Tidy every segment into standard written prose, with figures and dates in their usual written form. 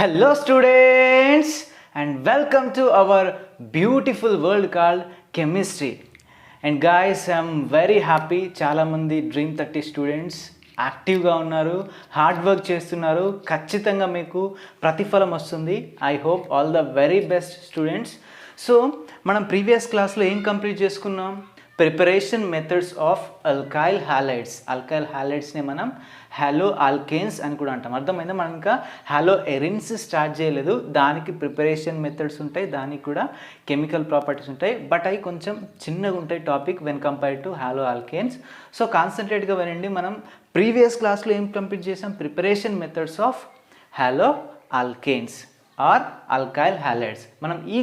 Hello, students, and welcome to our beautiful world called chemistry. And guys, I'm very happy. చాలా మంది dream 30 students యాక్టివ్గా ఉన్నారు, hard work చేస్తున్నారు. ఖచ్చితంగా మీకు ప్రతిఫలం వస్తుంది. I hope all the very best students. So మనం ప్రీవియస్ క్లాస్లో ఏం కంప్లీట్ చేసుకున్నాం? Preparation methods of alkyl halides. Alkyl హ్యాలైడ్స్ని మనం హ్యాలో ఆల్కేన్స్ అని కూడా అంటాం. అర్థమైందా? మనం ఇంకా హ్యాలో ఎరిన్స్ స్టార్ట్ చేయలేదు. దానికి ప్రిపరేషన్ మెథడ్స్ ఉంటాయి, దానికి కూడా కెమికల్ ప్రాపర్టీస్ ఉంటాయి. బట్ అవి కొంచెం చిన్నగా ఉంటాయి topic when compared to halo alkanes. So కాన్సన్ట్రేట్గా వినండి. మనం ప్రీవియస్ క్లాస్లో ఏం కంప్లీట్ చేసాం? Preparation methods of halo alkanes or alkyl halides. మనం ఈ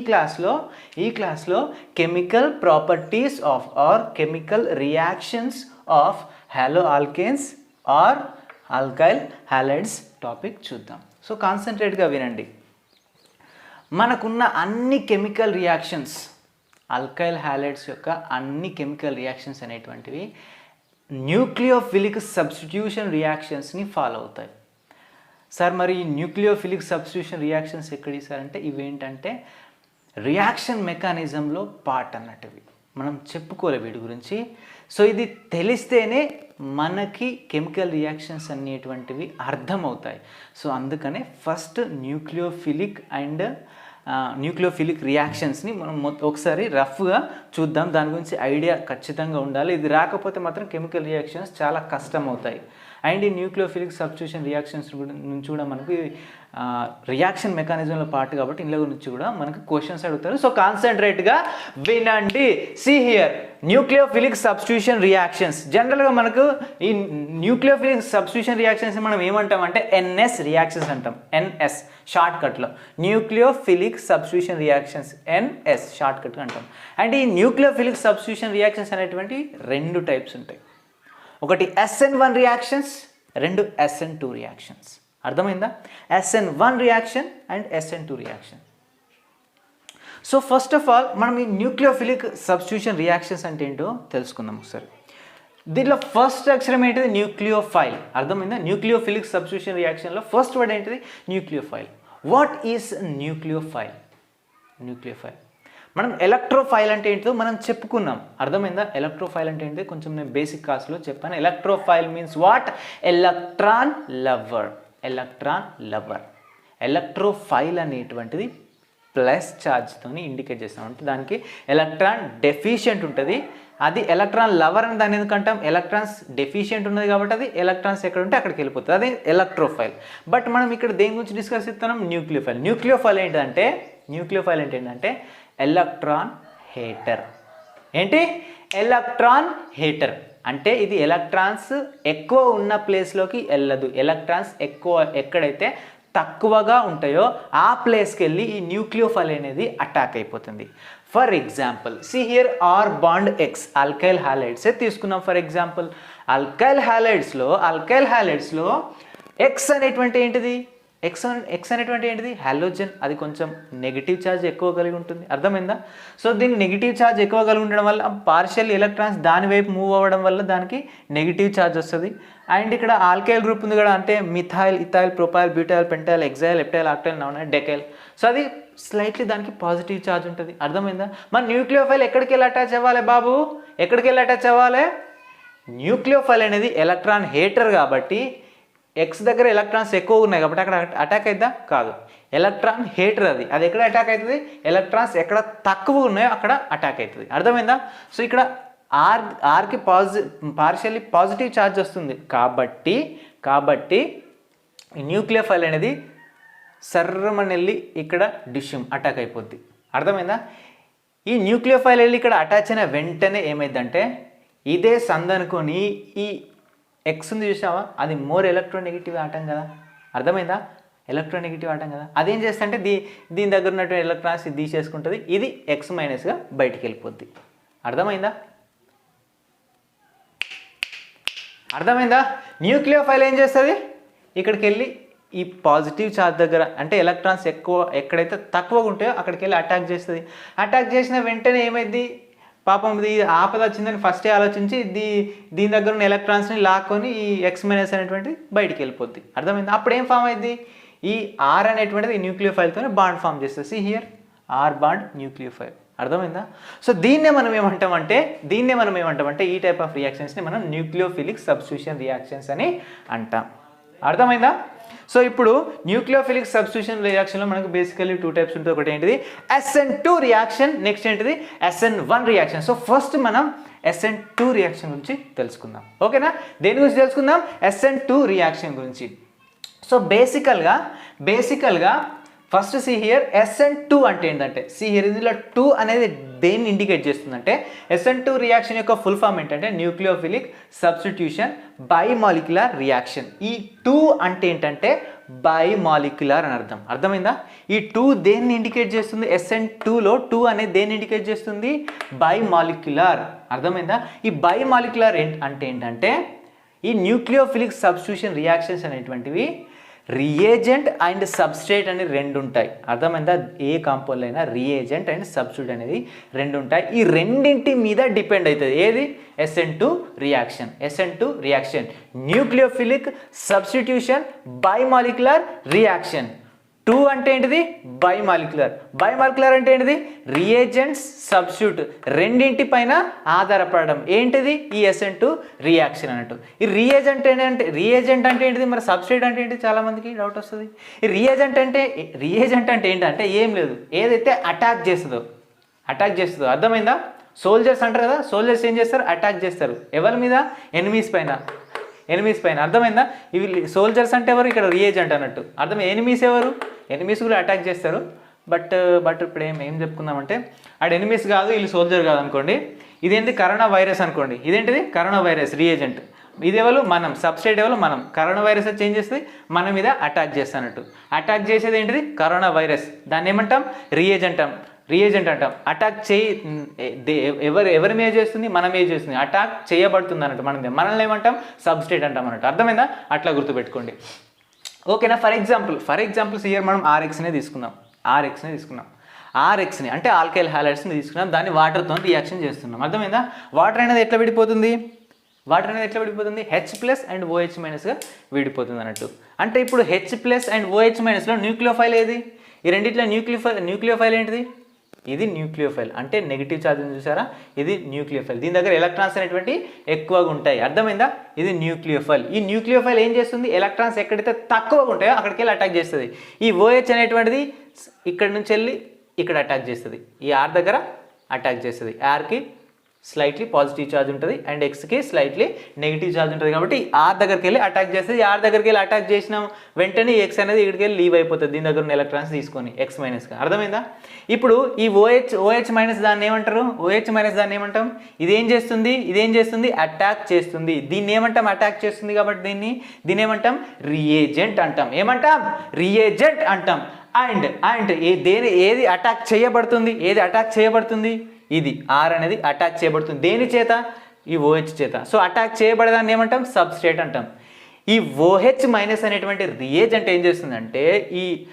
క్లాస్లో chemical properties of or chemical reactions of halo alkanes or alkyl halides topic చూద్దాం. సో కాన్సన్ట్రేట్గా వినండి. మనకున్న అన్ని కెమికల్ రియాక్షన్స్, అల్కైల్ హ్యాలైడ్స్ యొక్క అన్ని కెమికల్ రియాక్షన్స్ అనేటువంటివి న్యూక్లియోఫిలిక్ సబ్స్టిట్యూషన్ రియాక్షన్స్ని ఫాలో అవుతాయి. సార్ మరి న్యూక్లియోఫిలిక్ సబ్స్టిట్యూషన్ రియాక్షన్స్ ఎక్కడి సార్ అంటే ఇవేంటంటే రియాక్షన్ మెకానిజంలో పార్ట్ అన్నట్టువి. మనం చెప్పుకోలే వీటి గురించి. సో ఇది తెలిస్తేనే మనకి కెమికల్ రియాక్షన్స్ అనేటువంటివి అర్థమవుతాయి. సో అందుకనే ఫస్ట్ న్యూక్లియోఫిలిక్ రియాక్షన్స్ని మనం ఒకసారి రఫ్గా చూద్దాం. దాని గురించి ఐడియా ఖచ్చితంగా ఉండాలి. ఇది రాకపోతే మాత్రం కెమికల్ రియాక్షన్స్ చాలా కష్టం అవుతాయి. అండ్ ఈ న్యూక్లియోఫిలిక్ సబ్స్టిట్యూషన్ రియాక్షన్స్ నుంచి కూడా మనకి రియాక్షన్ మెకానిజంలో పార్ట్ కాబట్టి ఇందులో నుంచి కూడా మనకు క్వశ్చన్స్ అడుగుతారు. సో కాన్సన్ట్రేట్గా వినండి. See here nucleophilic substitution reactions. జనరల్గా మనకు ఈ న్యూక్లియోఫిలిక్ సబ్స్టిట్యూషన్ రియాక్షన్స్ మనం ఏమంటాం అంటే ఎన్ఎస్ రియాక్షన్స్ అంటాం. ఎన్ఎస్ షార్ట్కట్లో న్యూక్లియోఫిలిక్ సబ్స్టిట్యూషన్ రియాక్షన్స్ ఎన్ఎస్ షార్ట్కట్గా అంటాం. అండ్ ఈ న్యూక్లియోఫిలిక్ సబ్స్టిట్యూషన్ రియాక్షన్స్ అనేటువంటి రెండు టైప్స్ ఉంటాయి. ఒకటి SN1 రియాక్షన్స్, రెండు SN2 రియాక్షన్స్. అర్థమైందా? SN1 reaction and SN2 reaction. So first of all మనం ఈ న్యూక్లియోఫిలిక్ సబ్స్టిట్యూషన్ రియాక్షన్స్ అంటే ఏంటో తెలుసుకుందాం ఒకసారి. దీంట్లో ఫస్ట్ అక్షరం ఏంటిది? న్యూక్లియోఫైల్. అర్థమైందా? న్యూక్లియోఫిలిక్ సబ్స్టిట్యూషన్ రియాక్షన్లో ఫస్ట్ వర్డ్ ఏంటిది? Nucleophile. What is nucleophile? Nucleophile మనం ఎలక్ట్రోఫైల్ అంటే ఏంటో మనం చెప్పుకున్నాం. అర్థమైందా? ఎలక్ట్రోఫైల్ అంటే ఏంటి కొంచెం నేను బేసిక్ క్లాస్లో చెప్పాను. Electrophile means what? Electron lover. Electron lover. Electrophile అనేటువంటిది ప్లస్ ఛార్జ్తో ఇండికేట్ చేస్తాం. అంటే దానికి ఎలక్ట్రాన్ డెఫిషియెంట్ ఉంటుంది. అది ఎలక్ట్రాన్ లవర్ అని దాన్ని ఎందుకంటాం? ఎలక్ట్రాన్స్ డెఫిషియెంట్ ఉన్నది కాబట్టి అది ఎలక్ట్రాన్స్ ఎక్కడ ఉంటే అక్కడికి వెళ్ళిపోతుంది. అది ఎలక్ట్రోఫైల్. బట్ మనం ఇక్కడ దేని గురించి డిస్కస్ చేస్తున్నాం? న్యూక్లియోఫైల్. న్యూక్లియోఫైల్ ఏంటంటే ఎలక్ట్రాన్ హేటర్. ఏంటి? ఎలక్ట్రాన్ హేటర్ అంటే ఇది ఎలక్ట్రాన్స్ ఎక్కువ ఉన్న ప్లేస్లోకి వెళ్ళదు. ఎలక్ట్రాన్స్ ఎక్కడైతే తక్కువగా ఉంటాయో ఆ ప్లేస్కి వెళ్ళి ఈ న్యూక్లియోఫైల్ అనేది అటాక్ అయిపోతుంది. For example see here R bond X. Alkyl హ్యాలైడ్సే తీసుకున్నాం. ఫర్ ఎగ్జాంపుల్ అల్కైల్ హ్యాలైడ్స్లో ఎక్స్ అనేటువంటి ఏంటిది? ఎక్స్ అనేటువంటి ఏంటిది? హాలోజన్. అది కొంచెం నెగిటివ్ ఛార్జ్ ఎక్కువ కలిగి ఉంటుంది. అర్థమైందా? సో దీనికి నెగిటివ్ ఛార్జ్ ఎక్కువ కలిగి ఉండడం వల్ల పార్షియల్ ఎలక్ట్రాన్స్ దాని వైపు మూవ్ అవ్వడం వల్ల దానికి నెగిటివ్ ఛార్జ్ వస్తుంది. అండ్ ఇక్కడ ఆల్కైల్ గ్రూప్ ఉంది కదా, అంటే methyl, ethyl, propyl, butyl, pentyl, hexyl, heptyl, octyl, nonyl, decyl. So అది స్లైట్లీ దానికి పాజిటివ్ ఛార్జ్ ఉంటుంది. అర్థమైందా? మన న్యూక్లియోఫైల్ ఎక్కడికి వెళ్ళి అటాచ్ అవ్వాలి బాబు? ఎక్కడికి వెళ్ళి అటాచ్ అవ్వాలి? న్యూక్లియోఫైల్ అనేది ఎలక్ట్రాన్ హేటర్ కాబట్టి ఎక్స్ దగ్గర ఎలక్ట్రాన్స్ ఎక్కువ ఉన్నాయి కాబట్టి అక్కడ అటాక్ అవుతుందా? కాదు. ఎలక్ట్రాన్ హేటర్ అది ఎక్కడ అటాక్ అవుతుంది? ఎలక్ట్రాన్స్ ఎక్కడ తక్కువ ఉన్నాయో అక్కడ అటాక్ అవుతుంది. అర్థమైందా? సో ఇక్కడ ఆర్కి పార్షియల్లీ పాజిటివ్ ఛార్జ్ వస్తుంది కాబట్టి న్యూక్లియోఫైల్ అనేది సర్రమని వెళ్ళి ఇక్కడ డిష్యూమ్ అటాక్ అయిపోద్ది. అర్థమైందా? ఈ న్యూక్లియోఫైల్ వెళ్ళి ఇక్కడ అటాచ్ అయిన వెంటనే ఏమైందంటే ఇదే సందనుకొని ఈ ఎక్స్ ఉంది చూసావా, అది మోర్ ఎలక్ట్రోనెగటివ్ ఆటం కదా. అర్థమైందా? ఎలక్ట్రోనెగటివ్ ఆటం కదా. అదేం చేస్తా అంటే దీని దగ్గర ఉన్నటువంటి ఎలక్ట్రాన్స్ ఇది తీసేసుకుంటుంది. ఇది ఎక్స్ మైనస్గా బయటికి వెళ్ళిపోద్ది. అర్థమైందా? న్యూక్లియోఫైల్ ఏం చేస్తుంది? ఇక్కడికి వెళ్ళి ఈ పాజిటివ్ ఛార్జ్ దగ్గర అంటే ఎలక్ట్రాన్స్ ఎక్కడైతే తక్కువగా ఉంటాయో అక్కడికి వెళ్ళి అటాక్ చేస్తుంది. అటాక్ చేసిన వెంటనే ఏమైంది? పాపం ఇది ఆపద వచ్చిందని ఫస్టే ఆలోచించి దీని దగ్గర ఉన్న ఎలక్ట్రాన్స్ని లాక్కొని ఈ ఎక్స్ మైనస్ అనేటువంటి బయటికి వెళ్ళిపోద్ది. అర్థమైంది? అప్పుడు ఏం ఫామ్ అయింది? ఈ ఆర్ అనేటువంటిది ఈ న్యూక్లియోఫైల్తోనే బాండ్ ఫామ్ చేస్తుంది. See here R bond nucleophile. అర్థమైందా? సో దీన్నే మనం ఏమంటామంటే ఈ టైప్ ఆఫ్ రియాక్షన్స్ని మనం న్యూక్లియోఫిలిక్ సబ్స్టిట్యూషన్ రియాక్షన్స్ అని అంటాం. అర్థమైందా? సో ఇప్పుడు న్యూక్లియోఫిలిక్ సబ్స్టిట్యూషన్ రియాక్షన్లో మనకు బేసికలీ 2 టైప్స్ ఉంటుంది. ఒకటి ఏంటిది SN2 రియాక్షన్, నెక్స్ట్ ఏంటిది SN1 రియాక్షన్. సో ఫస్ట్ మనం SN2 రియాక్షన్ గురించి తెలుసుకుందాం. ఓకేనా? దేని గురించి తెలుసుకుందాం? SN2 రియాక్షన్ గురించి. సో బేసికల్గా ఫస్ట్ సి హియర్ SN2 అంటే ఏంటంటే, సి హియర్ ఇందులో 2 అనేది దేన్ని ఇండికేట్ చేస్తుందంటే SN2 రియాక్షన్ యొక్క ఫుల్ ఫామ్ ఏంటంటే న్యూక్లియోఫిలిక్ సబ్స్టిట్యూషన్ బైమాలిక్యులర్ రియాక్షన్. ఈ 2 అంటే ఏంటంటే బైమాలిక్యులర్ అని అర్థం. అర్థమైందా? ఈ 2 దేన్ని ఇండికేట్ చేస్తుంది? SN2లో 2 అనేది దేన్ని ఇండికేట్ చేస్తుంది? బైమాలిక్యులర్. అర్థమైందా? ఈ బైమాలిక్యులర్ అంటే ఏంటంటే ఈ న్యూక్లియోఫిలిక్ సబ్స్టిట్యూషన్ రియాక్షన్స్ అనేటువంటివి రియేజెంట్ అండ్ సబ్స్ట్రేట్ అని 2 ఉంటాయి. అర్థమైందా? ఏ కాంపౌండ్ అయినా రియేజెంట్ అండ్ సబ్స్ట్రేట్ అనేది 2 ఉంటాయి. ఈ రెండింటి మీద డిపెండ్ అవుతుంది ఏది? SN2 reaction nucleophilic substitution bimolecular reaction. 2 అంటే ఏంటిది? బైమాలిక్యులర్ అంటే ఏంటిది? రియేజెంట్స్ సబ్స్టిట్యూట్ రెండింటి పైన ఆధారపడడం ఏంటిది? ఈ SN2 రియాక్షన్ అన్నట్టు. ఈ రియేజెంట్ అంటే ఏంటిది? మరి సబ్స్ట్రేట్ అంటే ఏంటి? చాలా మందికి డౌట్ వస్తుంది. ఈ రియేజెంట్ అంటే ఏంటంటే ఏం లేదు, ఏదైతే అటాక్ చేస్తుందో. అర్థమైందా? సోల్జర్స్ అంటారు కదా, సోల్జర్స్ ఏం చేస్తారు? అటాక్ చేస్తారు. ఎవరి మీద? ఎనిమీస్ పైన. అర్థమైందా? ఇవి సోల్జర్స్ అంటే ఎవరు? ఇక్కడ రియేజెంట్ అన్నట్టు. అర్థం. ఎనిమీస్ ఎవరు? ఎనిమీస్ కూడా అటాక్ చేస్తారు. బట్ ఇప్పుడు ఏం చెప్పుకుందామంటే ఆడు ఎనిమీస్ కాదు, వీళ్ళు సోల్జర్ కాదు అనుకోండి. ఇదేంటి? కరోనా వైరస్ అనుకోండి. ఇదేంటిది? Corona virus reagent. ఇది ఎవరు? మనం. సబ్స్ట్రేట్ ఎవరు? మనం. కరోనా వైరస్ చేంజ్ చేస్తుంది, మన మీద అటాక్ చేస్తానట్టు. అటాక్ చేసేది ఏంటిది? Corona virus. దాన్ని ఏమంటాం? రియేజెంట్ అంటాం. అటాక్ ఎవరి మీద చేస్తుంది? మన మీద చేస్తుంది. అటాక్ చేయబడుతుంది అన్నట్టు మన మీద. మనల్ని ఏమంటాం? సబ్స్ట్రేట్ అంటాం అన్నట్టు. అర్థమైందా? అట్లా గుర్తుపెట్టుకోండి. ఓకేనా? ఫర్ ఎగ్జాంపుల్ హియర్ మనం RXని తీసుకుందాం. RXని అంటే ఆల్కైల్ హాలైడ్స్ని తీసుకున్నాం. దాన్ని వాటర్తో రియాక్షన్ చేస్తున్నాం. అర్థమైందా? వాటర్ అనేది ఎట్లా విడిపోతుంది? H+ అండ్ OH- విడిపోతుంది అన్నట్టు. అంటే ఇప్పుడు H+ అండ్ OH- న్యూక్లియోఫైల్ ఏది? ఈ రెండిట్లో న్యూక్లియోఫైల్ ఏంటిది? ఇది న్యూక్లియోఫైల్. అంటే నెగిటివ్ ఛార్జ్ చూసారా? ఇది న్యూక్లియోఫైల్. దీని దగ్గర ఎలక్ట్రాన్స్ అనేటువంటి ఎక్కువగా ఉంటాయి. అర్థమైందా? ఇది న్యూక్లియోఫైల్. ఈ న్యూక్లియోఫైల్ ఏం చేస్తుంది? ఎలక్ట్రాన్స్ ఎక్కడైతే తక్కువగా ఉంటాయో అక్కడికి వెళ్ళి అటాక్ చేస్తుంది. ఈ OH అనేటువంటిది ఇక్కడ నుంచి వెళ్ళి ఇక్కడ అటాక్ చేస్తుంది. ఈ R దగ్గర అటాక్ చేస్తుంది. Rకి స్లైట్లీ పాజిటివ్ ఛార్జ్ ఉంటుంది అండ్ Xకి స్లైట్లీ నెగిటివ్ ఛార్జ్ ఉంటుంది. కాబట్టి R దగ్గరికి వెళ్ళి అటాక్ చేస్తుంది. R దగ్గరికి వెళ్ళి అటాక్ చేసిన వెంటనే X అనేది ఇక్కడికి వెళ్ళి లీవ్ అయిపోతుంది దీని దగ్గర ఉన్న ఎలక్ట్రాన్స్ తీసుకొని X-గా. అర్థమైందా? ఇప్పుడు ఈ OH- దాన్ని ఏమంటాం? ఇదేం చేస్తుంది? అటాక్ చేస్తుంది. దీన్ని ఏమంటాం? అటాక్ చేస్తుంది కాబట్టి దీన్ని ఏమంటాం? రియేజెంట్ అంటాం. రియేజెంట్ అంటాం. అండ్ ఏది అటాక్ చేయబడుతుంది? ఇది R అనేది అటాక్ చేయబడుతుంది. దేని చేత? ఈ OH చేత. సో అటాక్ చేయబడదాన్ని ఏమంటాం? సబ్స్ట్రేట్ అంటాం. ఈ OH- అనేటువంటి రియేజెంట్ ఏం చేస్తుందంటే ఈ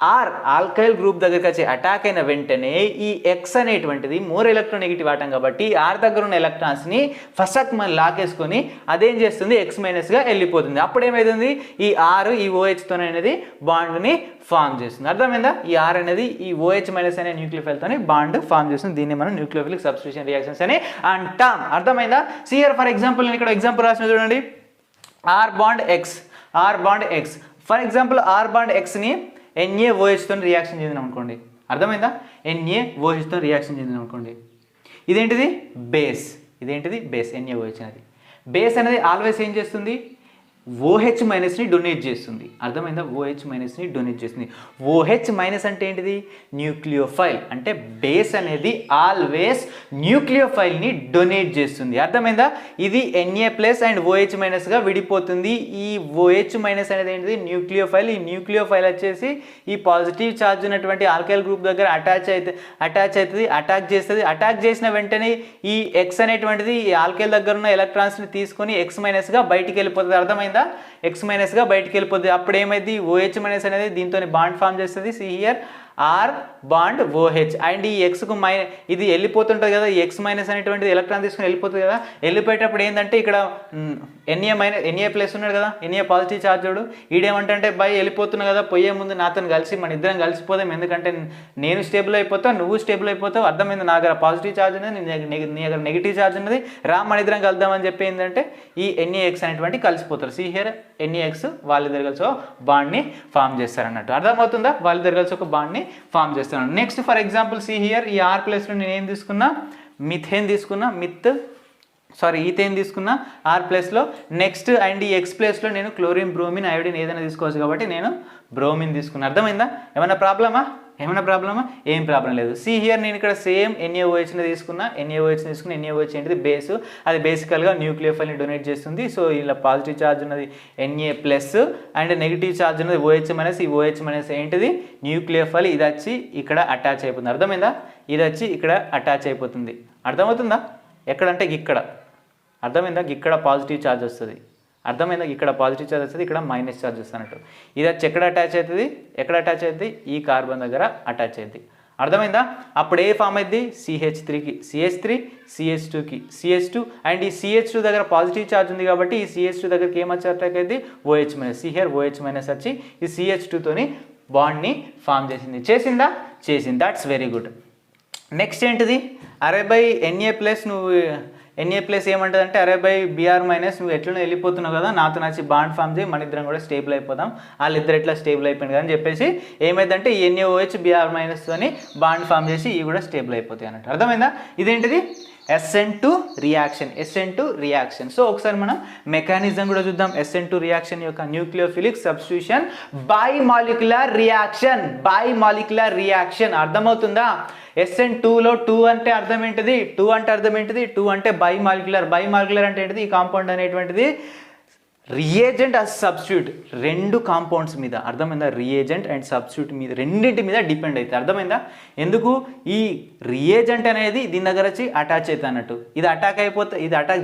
ఆల్కైల్ గ్రూప్ దగ్గరికి వచ్చి అటాక్ అయిన వెంటనే ఈ X అనేటువంటిది మోర్ ఎలక్ట్రోనెగటివ్ ఆటం కాబట్టి R దగ్గర ఉన్న ఎలక్ట్రాన్స్ని ఫస్ట్ మనం లాకేసుకొని అదేం చేస్తుంది? X-గా వెళ్ళిపోతుంది. అప్పుడు ఏమవుతుంది? ఈ R ఈ OH అనేది బాండ్ని ఫామ్ చేస్తుంది. అర్థమైందా? ఈ R అనేది ఈ OH- అనే న్యూక్లియోఫైల్తోని బాండ్ ఫామ్ చేస్తుంది. దీన్ని మనం న్యూక్లియోఫిలిక్ సబ్స్టిట్యూషన్ రియాక్షన్స్ అని అంటాం. అర్థమైందా? హియర్ ఫర్ ఎగ్జాంపుల్ నేను ఇక్కడ ఎగ్జాంపుల్ రాసిన చూడండి. R bond X. For example R bond Xని NaOH తో రియాక్షన్ చెందిన అనుకోండి. అర్థమైందా? NaOH తో రియాక్షన్ చెందిన అనుకోండి. ఇదేంటిది? బేస్. NaOH అనేది బేస్ అనేది ఆల్వేస్ ఏం చేస్తుంది? OH- డొనేట్ చేస్తుంది. అర్థమైందా? OH- డొనేట్ చేస్తుంది. OH- అంటే ఏంటిది? న్యూక్లియోఫైల్. అంటే బేస్ అనేది ఆల్వేస్ న్యూక్లియోఫైల్ని డొనేట్ చేస్తుంది. అర్థమైందా? ఇది Na+ అండ్ OH- విడిపోతుంది. ఈ OH- అనేది ఏంటిది? న్యూక్లియోఫైల్. ఈ న్యూక్లియోఫైల్ వచ్చేసి ఈ పాజిటివ్ ఛార్జ్ ఉన్నటువంటి ఆల్కైల్ గ్రూప్ దగ్గర అటాచ్ అవుతుంది, అటాక్ చేస్తుంది. అటాక్ చేసిన వెంటనే ఈ X అనేటువంటిది ఈ ఆల్కైల్ దగ్గర ఉన్న ఎలక్ట్రాన్స్ని తీసుకొని X- బయటికి వెళ్ళిపోతుంది. అర్థమైందా? X- బయటికి వెళ్ళిపోతుంది. అప్పుడు ఏమైంది? OH- అనేది దీంతో బాండ్ ఫామ్ చేస్తుంది. See here R bond OH and ఈ ఎక్స్కు ఇది వెళ్ళిపోతుంటుంది కదా, ఈ ఎక్స్ మైనస్ అనేటువంటిది ఎలక్ట్రాన్ తీసుకుని వెళ్ళిపోతుంది కదా, వెళ్ళిపోయేటప్పుడు ఏంటంటే ఇక్కడ NA ప్లస్ ఉన్నాడు కదా, NA పాజిటివ్ ఛార్జ్డ్, ఈడేమంటే బై వెళ్ళిపోతున్నా కదా, పోయే ముందు నాతో కలిసి మన ఇద్దరం కలిసిపోదాం, ఎందుకంటే నేను స్టేబుల్ అయిపోతావు, నువ్వు స్టేబుల్ అయిపోతావు, అర్థమైంది, నా దగ్గర పాజిటివ్ ఛార్జ్ ఉన్నది, నీ దగ్గర నెగిటివ్ ఛార్జ్ ఉన్నది, రా మన ఇద్దరం కలుద్దామని చెప్పి ఏంటంటే ఈ NaX అనేటువంటి కలిసిపోతారు. సి హియర్ NaX వాళ్ళిద్దరు కలిసి బాండ్ని ఫామ్ చేస్తారన్నట్టు. అర్థమవుతుందా? వాళ్ళిద్దరు కలిసి ఒక బాండ్ని ఫామ్ చేస్తాను. Next for example see here ఈ R ప్లస్లో నేను ఏం తీసుకున్నా, మిథేన్ తీసుకున్నా, ఈథేన్ తీసుకున్నా R ప్లస్లో. నెక్స్ట్ అండ్ ఈ X ప్లస్లో నేను క్లోరిన్, బ్రోమిన్, అయోడిన్ ఏదైనా తీసుకోవచ్చు కాబట్టి నేను బ్రోమిన్ తీసుకున్నా. అర్థమైందా? ఏమైనా ప్రాబ్లమా? ఏం ప్రాబ్లం లేదు. సి హియర్ నేను ఇక్కడ సేమ్ NaOHని తీసుకున్నా, NaOH ఏంటిది బేస్, అది బేసికల్గా న్యూక్లియోఫైల్ని డొనేట్ చేస్తుంది. సో ఇలా పాజిటివ్ ఛార్జ్ ఉన్నది Na plus and negative charge ఉన్నది OH మైనస్. ఈ OH మైనస్ ఏంటిది న్యూక్లియోఫైల్, ఇది వచ్చి ఇక్కడ అటాచ్ అయిపోతుంది. అర్థమైందా? ఇది వచ్చి ఇక్కడ అటాచ్ అయిపోతుంది. అర్థమవుతుందా? ఎక్కడంటే ఇక్కడ, అర్థమైందా? ఇక్కడ పాజిటివ్ ఛార్జ్ వస్తుంది, అర్థమైందా? ఇక్కడ పాజిటివ్ ఛార్జ్ వస్తుంది, ఇక్కడ మైనస్ ఛార్జ్ వస్తున్నట్టు. ఇది వచ్చి ఎక్కడ అటాచ్ అవుతుంది? ఈ కార్బన్ దగ్గర అటాచ్ అవుతుంది. అర్థమైందా? అప్పుడు ఏ ఫామ్ అయింది? CH3కి, CH3 CH2కి, CH2 అండ్ ఈ CH2 దగ్గర పాజిటివ్ ఛార్జ్ ఉంది కాబట్టి ఈ CH2 దగ్గరికి ఏమొచ్చి అటాక్ అయింది? OH minus. Here OH minus వచ్చి ఈ CH2తోని బాండ్ని ఫామ్ చేసిందా? చేసింది. That's very good. నెక్స్ట్ ఏంటిది? అరే బై Na ప్లస్, నువ్వు Na ప్లస్ ఏమంటుంది అంటే అరే బై Br మైనస్, నువ్వు ఎట్లనో వెళ్ళిపోతున్నావు కదా, నాతో నచ్చి బాండ్ ఫామ్ చేయి, మన ఇద్దరం కూడా స్టేబుల్ అయిపోదాం, వాళ్ళిద్దరు ఎట్లా స్టేబుల్ అయిపోయింది కదా అని చెప్పేసి ఏమైందంటే ఈ NaOH Br మైనస్ అని బాండ్ ఫామ్ చేసి ఇవి కూడా స్టేబుల్ అయిపోతాయి అన్నట్టు. అర్థమైందా? ఇదేంటిది? SN2 reaction. సో ఒకసారి మనం మెకానిజం కూడా చూద్దాం. SN2 రియాక్షన్ యొక్క nucleophilic substitution by molecular reaction. అర్థమవుతుందా? SN2లో 2 అంటే అర్థం ఏంటిది? 2 అంటే బై మాలిక్యులర్ అంటే ఏంటిది? ఈ కాంపౌండ్ అనేటువంటిది రియేజెంట్ అస్ సబ్స్టిట్యూట్, రెండు కాంపౌండ్స్ మీద, అర్థమైందా? రియేజెంట్ అండ్ సబ్స్టిట్యూట్ మీద, రెండింటి మీద డిపెండ్ అవుతుంది. అర్థమైందా? ఎందుకు? ఈ రియేజెంట్ అనేది దీని దగ్గర వచ్చి అటాచ్ అవుతుంది అన్నట్టు. ఇది అటాక్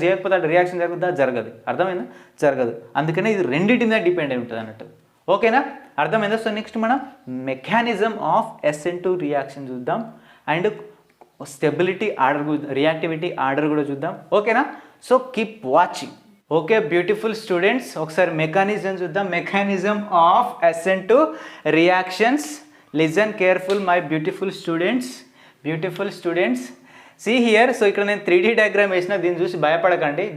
చేయకపోతే రియాక్షన్ జరుగుతుందా? జరగదు. అర్థమైందా? జరగదు. అందుకనే ఇది రెండింటి మీద డిపెండ్ అయి ఉంటుంది అన్నట్టు. ఓకేనా? అర్థమైందా? సో నెక్స్ట్ మనం మెకానిజం ఆఫ్ SN2 రియాక్షన్ చూద్దాం and stability order, reactivity order కూడా చూద్దాం. ఓకేనా? So keep watching. Okay beautiful students, ఒకసారి మెకానిజం చూద్దాం. Mechanism of SN2 reactions. Listen careful my beautiful students. See here. So ఇక్కడ నేను 3D డయాగ్రామ్ వేసిన, దీన్ని చూసి భయపడకండి,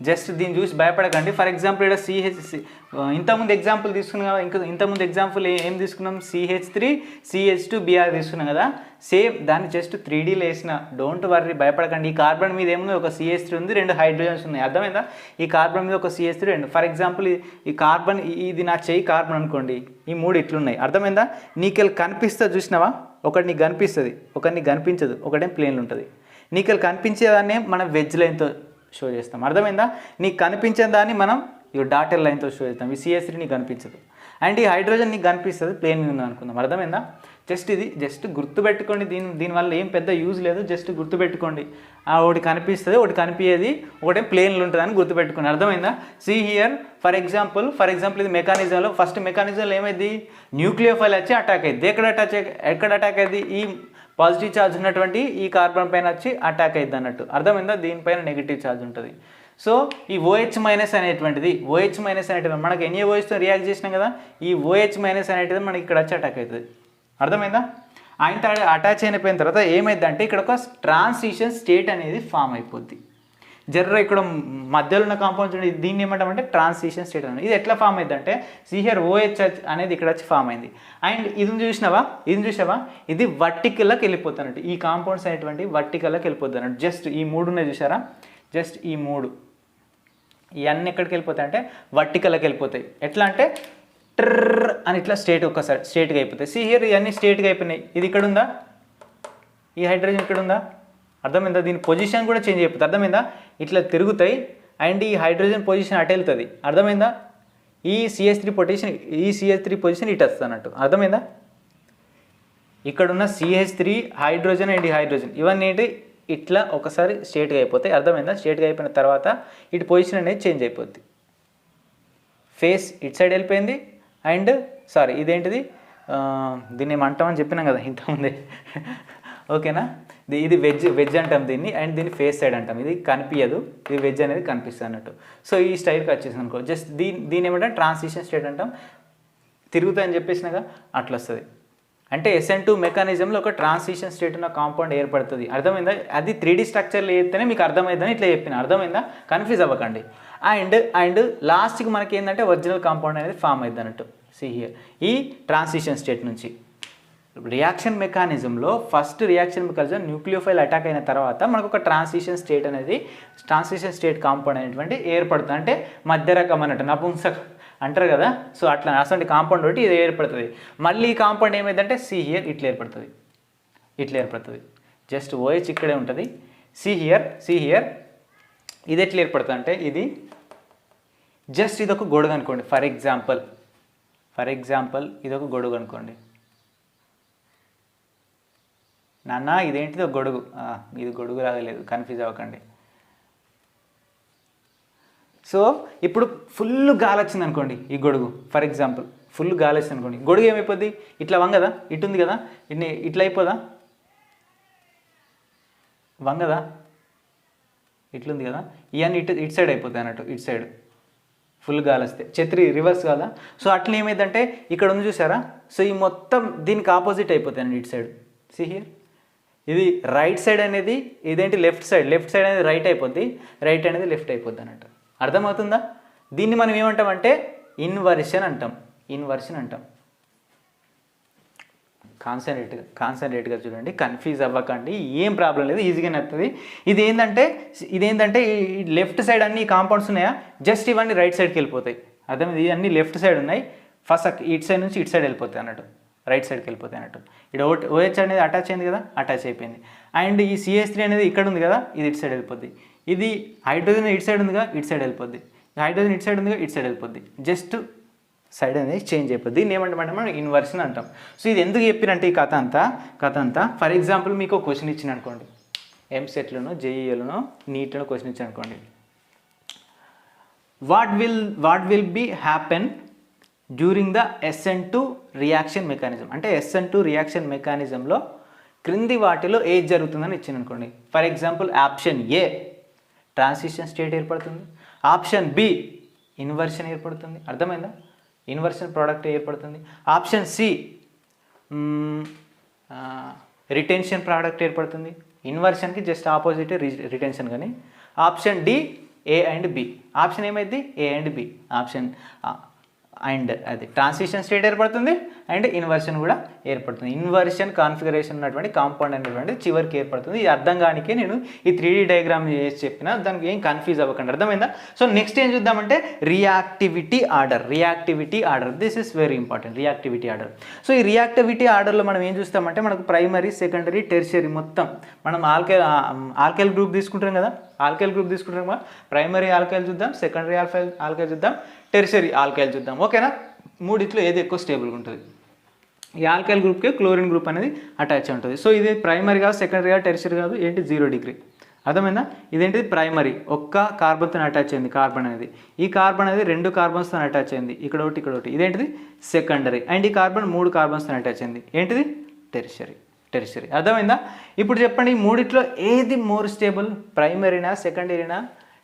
జస్ట్ దీన్ని చూసి భయపడకండి. ఫర్ ఎగ్జాంపుల్ ఇక్కడ ఇంతకుముందు ఎగ్జాంపుల్ తీసుకున్నాం కదా, ఇంతకుముందు ఎగ్జాంపుల్ ఏం తీసుకున్నాం? CH3 CH2 Br తీసుకున్నాం కదా, సేమ్ దాన్ని జస్ట్ 3Dలో వేసిన. డోంట్ వర్రీ, భయపడకండి. ఈ కార్బన్ మీద ఏముంది? ఒక CH3 ఉంది, 2 హైడ్రోజన్స్ ఉన్నాయి. అర్థమైందా? ఈ కార్బన్ మీద ఒక CH3, 2. ఫర్ ఎగ్జాంపుల్ ఈ కార్బన్, ఇది నా చెయ్యి కార్బన్ అనుకోండి, ఈ 3 ఇట్లున్నాయి. అర్థమైందా? నీకు కనిపిస్తుంది, చూసినావా? ఒకటి నీకు కనిపిస్తుంది, ఒకటి నీకు కనిపించదు, ఒకటేం ప్లేన్లు ఉంటుంది. నీకు కనిపించేదాన్ని మనం వెజ్ లైన్తో షో చేస్తాం. అర్థమైందా? నీకు కనిపించే దాన్ని మనం డాటర్ లైన్తో షో చేస్తాం. ఈ CH3 నీకు కనిపించదు అండ్ ఈ హైడ్రోజన్ నీకు కనిపిస్తుంది, ప్లేన్ మీద ఉంది అనుకుందాం. అర్థమైందా? జస్ట్ గుర్తుపెట్టుకోండి. దీనివల్ల ఏం పెద్ద యూజ్ లేదు, జస్ట్ గుర్తుపెట్టుకోండి. ఒకటి కనిపిస్తుంది, ఒకటి కనిపించేది, ఒకటే ప్లేన్లు ఉంటుంది అని గుర్తుపెట్టుకోండి. అర్థమైందా? సీ హియర్ ఫర్ ఎగ్జాంపుల్ ఇది మెకానిజంలో, ఫస్ట్ మెకానిజంలో ఏమైంది? న్యూక్లియోఫైల్ వచ్చి అటాక్ అయ్యింది. ఎక్కడ అటాక్ అయ్యింది? ఈ పాజిటివ్ ఛార్జ్ ఉన్నటువంటి ఈ కార్బన్ పైన వచ్చి అటాక్ అయ్యింది అన్నట్టు. అర్థమైందా? దీనిపైన నెగిటివ్ ఛార్జ్ ఉంటుంది. సో ఈ OH మైనస్ అనేటువంటిది మనకి NaOHతో రియాక్ట్ చేసినాం కదా, ఈ OH మైనస్ అనేటిది మనకి ఇక్కడ వచ్చి అటాక్ అవుతుంది. అర్థమైందా? ఆయన అటాచ్ అయిపోయిన తర్వాత ఏమైందంటే ఇక్కడ ఒక ట్రాన్సిషన్ స్టేట్ అనేది ఫామ్ అయిపోద్ది. ఇక్కడ మధ్యలో ఉన్న కాంపౌండ్స్ దీన్ని ఏమంటామంటే ట్రాన్సిషన్ స్టేట్ అనేది. ఇది ఎట్లా ఫామ్ అయింది అంటే సిహియర్ OH అనేది ఇక్కడ వచ్చి ఫామ్ అయింది. అండ్ ఇది చూసావా? ఇది వర్టికల్లోకి వెళ్ళిపోతున్నట్టు. ఈ కాంపౌండ్స్ అనేటువంటి వర్టికల్లోకి వెళ్ళిపోతున్నట్టు. జస్ట్ ఈ 3 ఉన్నాయి చూసారా? జస్ట్ ఈ 3 ఇవన్నీ ఎక్కడికి వెళ్ళిపోతాయి అంటే వర్టికల్లోకి వెళ్ళిపోతాయి. ఎట్లా అంటే ట్రర్ అని ఇట్లా స్ట్రేట్గా అయిపోతాయి. సిహియర్ ఇవన్నీ స్ట్రేట్గా అయిపోయినాయి. ఇది ఇక్కడ ఉందా? ఈ హైడ్రోజన్ ఇక్కడ ఉందా? అర్థమైందా? దీని పొజిషన్ కూడా చేంజ్ అయిపోతుంది. అర్థమైందా? ఇట్లా తిరుగుతాయి అండ్ ఈ హైడ్రోజన్ పొజిషన్ అటు వెళ్తుంది. అర్థమైందా? ఈ CH3 పొజిషన్ ఇటు వస్తుంది అన్నట్టు. అర్థమైందా? ఇక్కడున్న CH3 హైడ్రోజన్ అండ్ ఈ హైడ్రోజన్ ఇవన్నీ ఏంటి? ఇట్లా ఒకసారి స్ట్రేట్గా అయిపోతాయి. అర్థమైందా? స్ట్రేట్గా అయిపోయిన తర్వాత ఇటు పొజిషన్ అనేది చేంజ్ అయిపోద్ది. ఫేస్ ఇటు సైడ్ వెళ్ళిపోయింది అండ్ ఇదేంటిది? దీన్ని ఏమంటామని చెప్పినాం కదా ఇంతకుముందే, ఓకేనా. ఇది వెజ్ అంటాం దీన్ని, అండ్ దీన్ని ఫేస్ సైడ్ అంటాం. ఇది కనిపించదు, ఇది వెజ్ అనేది కనిపిస్తుంది అన్నట్టు. సో ఈ స్టైల్కి వచ్చేసింది అనుకో, జస్ట్ దీని ఏమంటే ట్రాన్సిషన్ స్టేట్ అంటాం. తిరుగుతాయని చెప్పేసినాగా అట్లా వస్తుంది. అంటే SN2 మెకానిజంలో ఒక ట్రాన్సిషన్ స్టేట్ ఉన్న కాంపౌండ్ ఏర్పడుతుంది. అర్థమైందా? అది 3D స్ట్రక్చర్లో చెప్తేనే మీకు అర్థమైందని ఇట్లా చెప్పిన. అర్థమైందా? కన్ఫ్యూజ్ అవ్వకండి. అండ్ లాస్ట్కి మనకి ఏంటంటే ఒరిజినల్ కాంపౌండ్ అనేది ఫామ్ అవుతుంది అన్నట్టు. సి హియర్, ఈ ట్రాన్సిషన్ స్టేట్ నుంచి రియాక్షన్ మెకానిజంలో first reaction mechanism nucleophile attack అయిన తర్వాత మనకు ఒక ట్రాన్సిషన్ స్టేట్ కాంపౌండ్ అనేటువంటి ఏర్పడుతుంది. అంటే మధ్య రకం అన్నట్టు, నపుంసక అంటారు కదా. సో అట్లా అసలు కాంపౌండ్ ఒకటి ఇది ఏర్పడుతుంది. మళ్ళీ ఈ కాంపౌండ్ ఏమైందంటే సి హియర్ ఇట్లా ఏర్పడుతుంది. జస్ట్ OH ఇక్కడే ఉంటుంది. సి హియర్ ఇది ఎట్లా ఏర్పడుతుంది అంటే ఇది జస్ట్ ఇది ఒక గొడుగు అనుకోండి. ఫర్ ఎగ్జాంపుల్ ఇది ఒక గొడుగు అనుకోండి. నాన్న ఇదేంటిది ఒక గొడుగు, ఇది గొడుగు రాగలేదు, కన్ఫ్యూజ్ అవ్వకండి. సో ఇప్పుడు ఫుల్ గాలి వచ్చింది అనుకోండి, ఈ గొడుగు ఫర్ ఎగ్జాంపుల్ ఫుల్ గాలి వచ్చింది అనుకోండి, గొడుగు ఏమైపోద్ది? ఇట్లా వంగదా? ఇటు ఉంది కదా, ఇట్లా అయిపోదా? వంగదా? ఇట్లుంది కదా, ఇవన్నీ ఇటు సైడ్ అయిపోతాయి అన్నట్టు. ఇటు సైడ్ ఫుల్ గాలి వస్తే ఛత్రి రివర్స్ కాదా? సో అట్లా ఏమైందంటే ఇక్కడ ఉంది చూసారా? సో ఈ మొత్తం దీనికి ఆపోజిట్ అయిపోతాయి అండి ఇటు సైడ్. సి హియర్, ఇది రైట్ సైడ్ అనేది ఇదేంటి లెఫ్ట్ సైడ్ అనేది రైట్ అయిపోద్ది, రైట్ అనేది లెఫ్ట్ అయిపోద్ది అన్నట్టు. అర్థమవుతుందా? దీన్ని మనం ఏమంటామంటే ఇన్వర్షన్ అంటాం. కాన్సన్ట్రేట్గా చూడండి, కన్ఫ్యూజ్ అవ్వకండి, ఏం ప్రాబ్లం లేదు, ఈజీగానే వస్తుంది. ఇదేంటంటే ఈ లెఫ్ట్ సైడ్ అన్ని కాంపౌండ్స్ ఉన్నాయా, జస్ట్ ఇవన్నీ రైట్ సైడ్కి వెళ్ళిపోతాయి. అర్థమైంది? ఇవన్నీ లెఫ్ట్ సైడ్ ఉన్నాయి, ఫస్ట్ ఇటు సైడ్ నుంచి ఇటు సైడ్ వెళ్ళిపోతాయి అన్నట్టు, రైట్ సైడ్కి వెళ్ళిపోతాయి అన్నట్టు. ఇక్కడ OH అనేది అటాచ్ అయింది కదా, అటాచ్ అయిపోయింది. అండ్ ఈ CH3 అనేది ఇక్కడ ఉంది కదా, ఇది ఇటు సైడ్ వెళ్ళిపోద్ది. ఇది హైడ్రోజన్ ఇటు సైడ్ ఉందిగా, ఇటు సైడ్ వెళ్ళిపోద్ది. హైడ్రోజన్ ఇటు సైడ్ ఉందిగా, ఇటు సైడ్ వెళ్ళిపోద్ది. జస్ట్ సైడ్ అనేది చేంజ్ అయిపోద్ది. దీన్ని ఏమంటామంటే మనం ఇన్వర్షన్ అంటాం. సో ఇది ఎందుకు చెప్పినంటే ఈ కథ అంతా ఫర్ ఎగ్జాంపుల్ మీకు ఒక క్వశ్చన్ ఇచ్చిన అనుకోండి, ఎంసెట్లోనో JEEలోనో నీట్లోనో క్వశ్చన్ ఇచ్చిన అనుకోండి, what will be happen during the SN2 reaction mechanism. అంటే SN2 రియాక్షన్ మెకానిజంలో క్రింది వాటిలో ఏది జరుగుతుందని ఇచ్చింది అనుకోండి. For example option A transition state ఏర్పడుతుంది, ఆప్షన్ B ఇన్వర్షన్ ఏర్పడుతుంది. అర్థమైందా? ఇన్వర్షన్ ప్రోడక్ట్ ఏర్పడుతుంది. ఆప్షన్ C రిటెన్షన్ ప్రోడక్ట్ ఏర్పడుతుంది. ఇన్వర్షన్కి జస్ట్ ఆపోజిట్ రిటెన్షన్. కానీ option D A and B. Option ఏమైంది? A and B option. And అది ట్రాన్సిషన్ స్టేట్ ఏర్పడుతుంది and inversion కూడా ఏర్పడుతుంది. ఇన్వర్షన్ కాన్ఫిగరేషన్ ఉన్నటువంటి కాంపౌండ్ అనేటువంటి చివరికి ఏర్పడుతుంది. ఇది అర్థం కానికే నేను ఈ 3D డయాగ్రామ్ చేసి చెప్పిన, దానికి ఏం కన్ఫ్యూజ్ అవ్వకండి. అర్థమైందా? సో నెక్స్ట్ ఏం చూద్దామంటే reactivity order. This is very important, reactivity order. So ఈ రియాక్టివిటీ ఆర్డర్లో మనం ఏం చూస్తామంటే మనకు ప్రైమరీ, సెకండరీ, టెర్షియరీ మొత్తం మనం ఆల్కైల్ గ్రూప్ తీసుకుంటాం కదా, ప్రైమరీ ఆల్కైల్ చూద్దాం, సెకండరీ ఆల్కైల్ చూద్దాం, టెర్షియరీ ఆల్కైల్ చూద్దాం. ఓకేనా? మూడిట్లో ఏది ఎక్కువ స్టేబుల్గా ఉంటుంది? ఈ ఆల్కైల్ గ్రూప్కి క్లోరిన్ గ్రూప్ అనేది అటాచ్ ఉంటుంది. సో ఇది ప్రైమరీ కాదు, సెకండరీ కాదు, టెర్షియరీ కాదు, ఏంటి 0 డిగ్రీ. అర్థమైందా? ఇదేంటిది ప్రైమరీ, ఒక్క కార్బన్తో అటాచ్ అయింది కార్బన్ అనేది. ఈ కార్బన్ అనేది 2 కార్బన్స్తో అటాచ్ అయింది, ఇక్కడ ఒకటి. ఇదేంటిది సెకండరీ. అండ్ ఈ కార్బన్ 3 కార్బన్స్తో అటాచ్ అయింది, ఏంటిది టెర్షియరీ. అర్థమైందా? ఇప్పుడు చెప్పండి, ఈ మూడిట్లో ఏది మోర్ స్టేబుల్? ప్రైమరీనా, సెకండరీనా,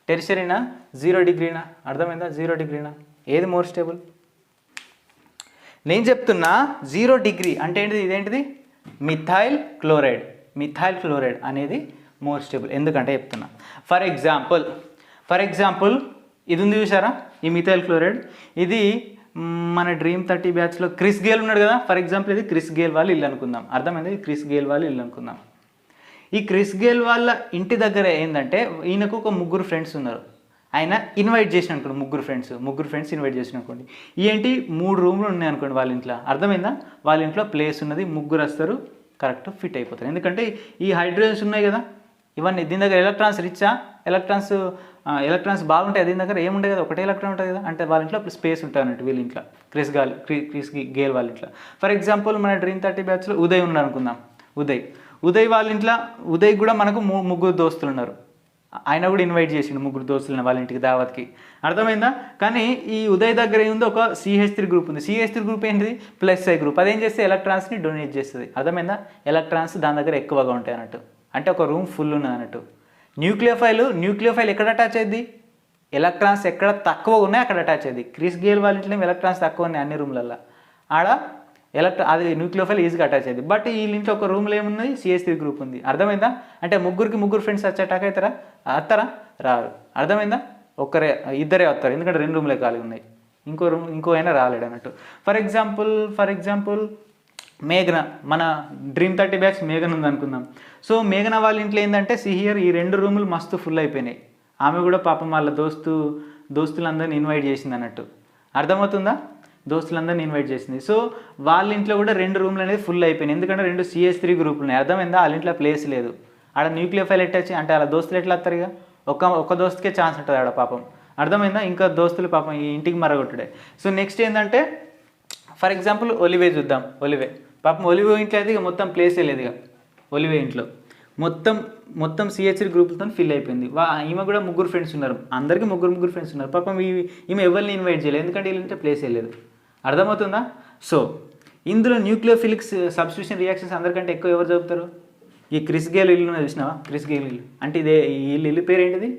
టెర్షియరీనా, 0 డిగ్రీనా? అర్థమైందా? 0 డిగ్రీనా? ఏది మోర్ స్టేబుల్? నేను చెప్తున్నా 0 డిగ్రీ అంటే ఏంటిది? ఇదేంటిది మిథైల్ క్లోరైడ్ అనేది మోర్ స్టేబుల్. ఎందుకంటే చెప్తున్నా, ఫర్ ఎగ్జాంపుల్ ఇది ఉంది చూసారా, ఈ మిథైల్ క్లోరైడ్. ఇది మన Dream30 బ్యాచ్లో క్రిస్ గేల్ ఉన్నాడు కదా, ఫర్ ఎగ్జాంపుల్ ఇది క్రిస్ గేల్ వాళ్ళ ఇల్లు అనుకుందాం. అర్థమైంది? క్రిస్ గేల్ వాళ్ళ ఇల్లు అనుకుందాం. ఈ క్రిస్ గేల్ వాళ్ళ ఇంటి దగ్గర ఏంటంటే ఈయనకు ఒక 3 ఫ్రెండ్స్ ఉన్నారు. ఆయన ఇన్వైట్ చేసిన అనుకోండి, ముగ్గురు ఫ్రెండ్స్ ఇన్వైట్ చేసిన అనుకోండి. ఏంటి 3 రూమ్లు ఉన్నాయి అనుకోండి వాళ్ళ ఇంట్లో. అర్థమైందా? వాళ్ళ ఇంట్లో ప్లేస్ ఉన్నది, 3 వస్తారు, కరెక్ట్ ఫిట్ అయిపోతారు. ఎందుకంటే ఈ హైడ్రోజన్స్ ఉన్నాయి కదా, ఇవన్నీ దీని దగ్గర ఎలక్ట్రాన్స్ రిచ్చా, ఎలక్ట్రాన్స్ బాగుంటాయి. దీని దగ్గర ఏముంటాయి కదా, ఒకటే ఎలక్ట్రాన్ ఉంటుంది కదా, అంటే వాళ్ళ ఇంట్లో స్పేస్ ఉంటుంది అన్నట్టు. వీళ్ళ ఇంట్లో క్రిస్ గేల్ వాళ్ళ ఇంట్లో. ఫర్ ఎగ్జాంపుల్ మన Dream30 బ్యాచ్లో ఉదయ్ ఉన్నారు అనుకుందాం. ఉదయ్ వాళ్ళ ఇంట్లో, ఉదయ్ కూడా మనకు 3 దోస్తులు ఉన్నారు. ఆయన కూడా ఇన్వైట్ చేసిండు 3 దోస్తులను వాళ్ళ ఇంటికి దావత్కి, అర్థమైందా. కానీ ఈ ఉదయ్ దగ్గర ఏముంది, ఒక CH3 గ్రూప్ ఉంది. CH3 గ్రూప్ ఏంటిది, +I గ్రూప్. అదేం చేస్తే ఎలక్ట్రాన్స్ని డొనేట్ చేస్తుంది, అర్థమైందా. ఎలక్ట్రాన్స్ దాని దగ్గర ఎక్కువగా ఉంటాయి అన్నట్టు, అంటే ఒక రూమ్ ఫుల్ ఉన్నది అన్నట్టు. న్యూక్లియోఫైల్ ఎక్కడ అటాచ్ అయ్యింది, ఎలక్ట్రాన్స్ ఎక్కడ తక్కువ ఉన్నాయి అక్కడ అటాచ్ అయ్యింది. క్రిస్ గేల్ వాళ్ళ ఇంట్లో ఎలక్ట్రాన్స్ తక్కువ ఉన్నాయి అన్ని రూమ్లలో, ఆడ అది న్యూక్లియోఫైల్ ఈజీగా అటాచ్ అయ్యింది. బట్ ఈ ఇంట్లో ఒక రూమ్లో ఏముంది, CH3 గ్రూప్ ఉంది, అర్థమైందా. అంటే ముగ్గురు ఫ్రెండ్స్ వచ్చి అటాక్ అవుతారా, రారు, అర్థమైందా. ఇద్దరే వస్తారు, ఎందుకంటే 2 రూమ్లే ఖాళీ ఉన్నాయి, ఇంకో అయినా రాలేడు అన్నట్టు. ఫర్ ఎగ్జాంపుల్ మేఘన, మన Dream30 బ్యాచ్ మేఘన ఉంది అనుకుందాం. సో మేఘన వాళ్ళ ఇంట్లో ఏంటంటే సిహియర్ ఈ 2 రూములు మస్తు ఫుల్ అయిపోయినాయి. ఆమె కూడా పాపం వాళ్ళ దోస్తులందరినీ ఇన్వైట్ చేసింది అన్నట్టు, అర్థమవుతుందా. దోస్తులందరినీ ఇన్వైట్ చేసింది. సో వాళ్ళ ఇంట్లో కూడా 2 రూమ్లు అనేది ఫుల్ అయిపోయినాయి, ఎందుకంటే 2 CH3 గ్రూపులు ఉన్నాయి, అర్థమైందా. వాళ్ళ ఇంట్లో ప్లేస్ లేదు, ఆడ న్యూక్లియోఫైల్ ఎట్టచ్చి అంటే వాళ్ళ దోస్తులు ఎట్లా వస్తారు, ఇక ఒక దోస్తుకే ఛాన్స్ ఉంటుంది ఆడ పాపం, అర్థమైందా. ఇంకా దోస్తులు పాపం ఈ ఇంటికి మరగొట్టుడే. సో నెక్స్ట్ ఏంటంటే ఫర్ ఎగ్జాంపుల్ ఒలివే చూద్దాం. పాపం ఒలివే ఇంట్లో అయితే ఇక మొత్తం ప్లేసే లేదు, ఇక ఒలివే ఇంట్లో మొత్తం CH3 గ్రూపులతో ఫిల్ అయిపోయింది. ఈమె కూడా 3 ఫ్రెండ్స్ ఉన్నారు, అందరికీ 3 ఫ్రెండ్స్ ఉన్నారు. పాపం ఈమె ఎవరిని ఇన్వైట్ చేయలేదు, ఎందుకంటే వీళ్ళంటే ప్లేసే లేదు, అర్థమవుతుందా. సో ఇందులో న్యూక్లియోఫిలిక్ సబ్స్టిట్యూషన్ రియాక్షన్స్ అందరికంటే ఎక్కువ ఎవరు చదువుతారు, ఈ క్రిస్ గేల్ ఇల్లు చూసినావా. క్రిస్ గేల్ ఇల్లు అంటే ఇల్లు పేరు ఏంటిది,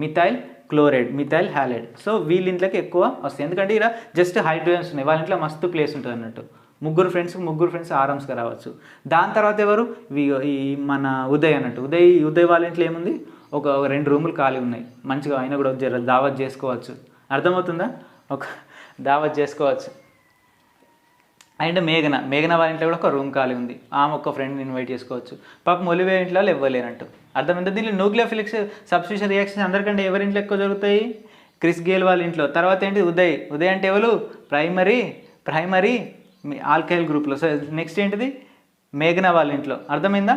methyl chloride, methyl halide. So వీళ్ళ ఇంట్లోకి ఎక్కువ వస్తాయి, ఎందుకంటే ఇలా జస్ట్ హైడ్రోజన్స్ ఉన్నాయి, వాళ్ళ ఇంట్లో మస్తు ప్లేస్ ఉంటుంది అన్నట్టు. 3 ఫ్రెండ్స్ ఆరామ్స్గా రావచ్చు. దాని తర్వాత ఎవరు, ఈ మన ఉదయ్ అన్నట్టు. ఉదయ్ వాళ్ళ ఇంట్లో ఏముంది, ఒక 2 రూములు ఖాళీ ఉన్నాయి, మంచిగా అయినా కూడా దావత్ చేసుకోవచ్చు, అర్థమవుతుందా, ఒక దావత్ చేసుకోవచ్చు. అండ్ మేఘన వాళ్ళ ఇంట్లో కూడా ఒక రూమ్ ఖాళీ ఉంది, ఆమె ఒక ఫ్రెండ్ని ఇన్వైట్ చేసుకోవచ్చు. పాపం ఒలివే ఇంట్లో ఇవ్వలేనట్టు, అర్థమైంది. దీనిలో న్యూక్లియోఫిలిక్ సబ్స్టిట్యూషన్ రియాక్షన్స్ అందరికంటే ఎవరింట్లో ఎక్కువ జరుగుతాయి, క్రిస్ గేల్ వాళ్ళ ఇంట్లో. తర్వాత ఏంటి, ఉదయ్ అంటే ఎవరు, ప్రైమరీ ఆల్కైల్ గ్రూప్లో. సో నెక్స్ట్ ఏంటిది, మేఘన వాళ్ళ ఇంట్లో, అర్థమైందా,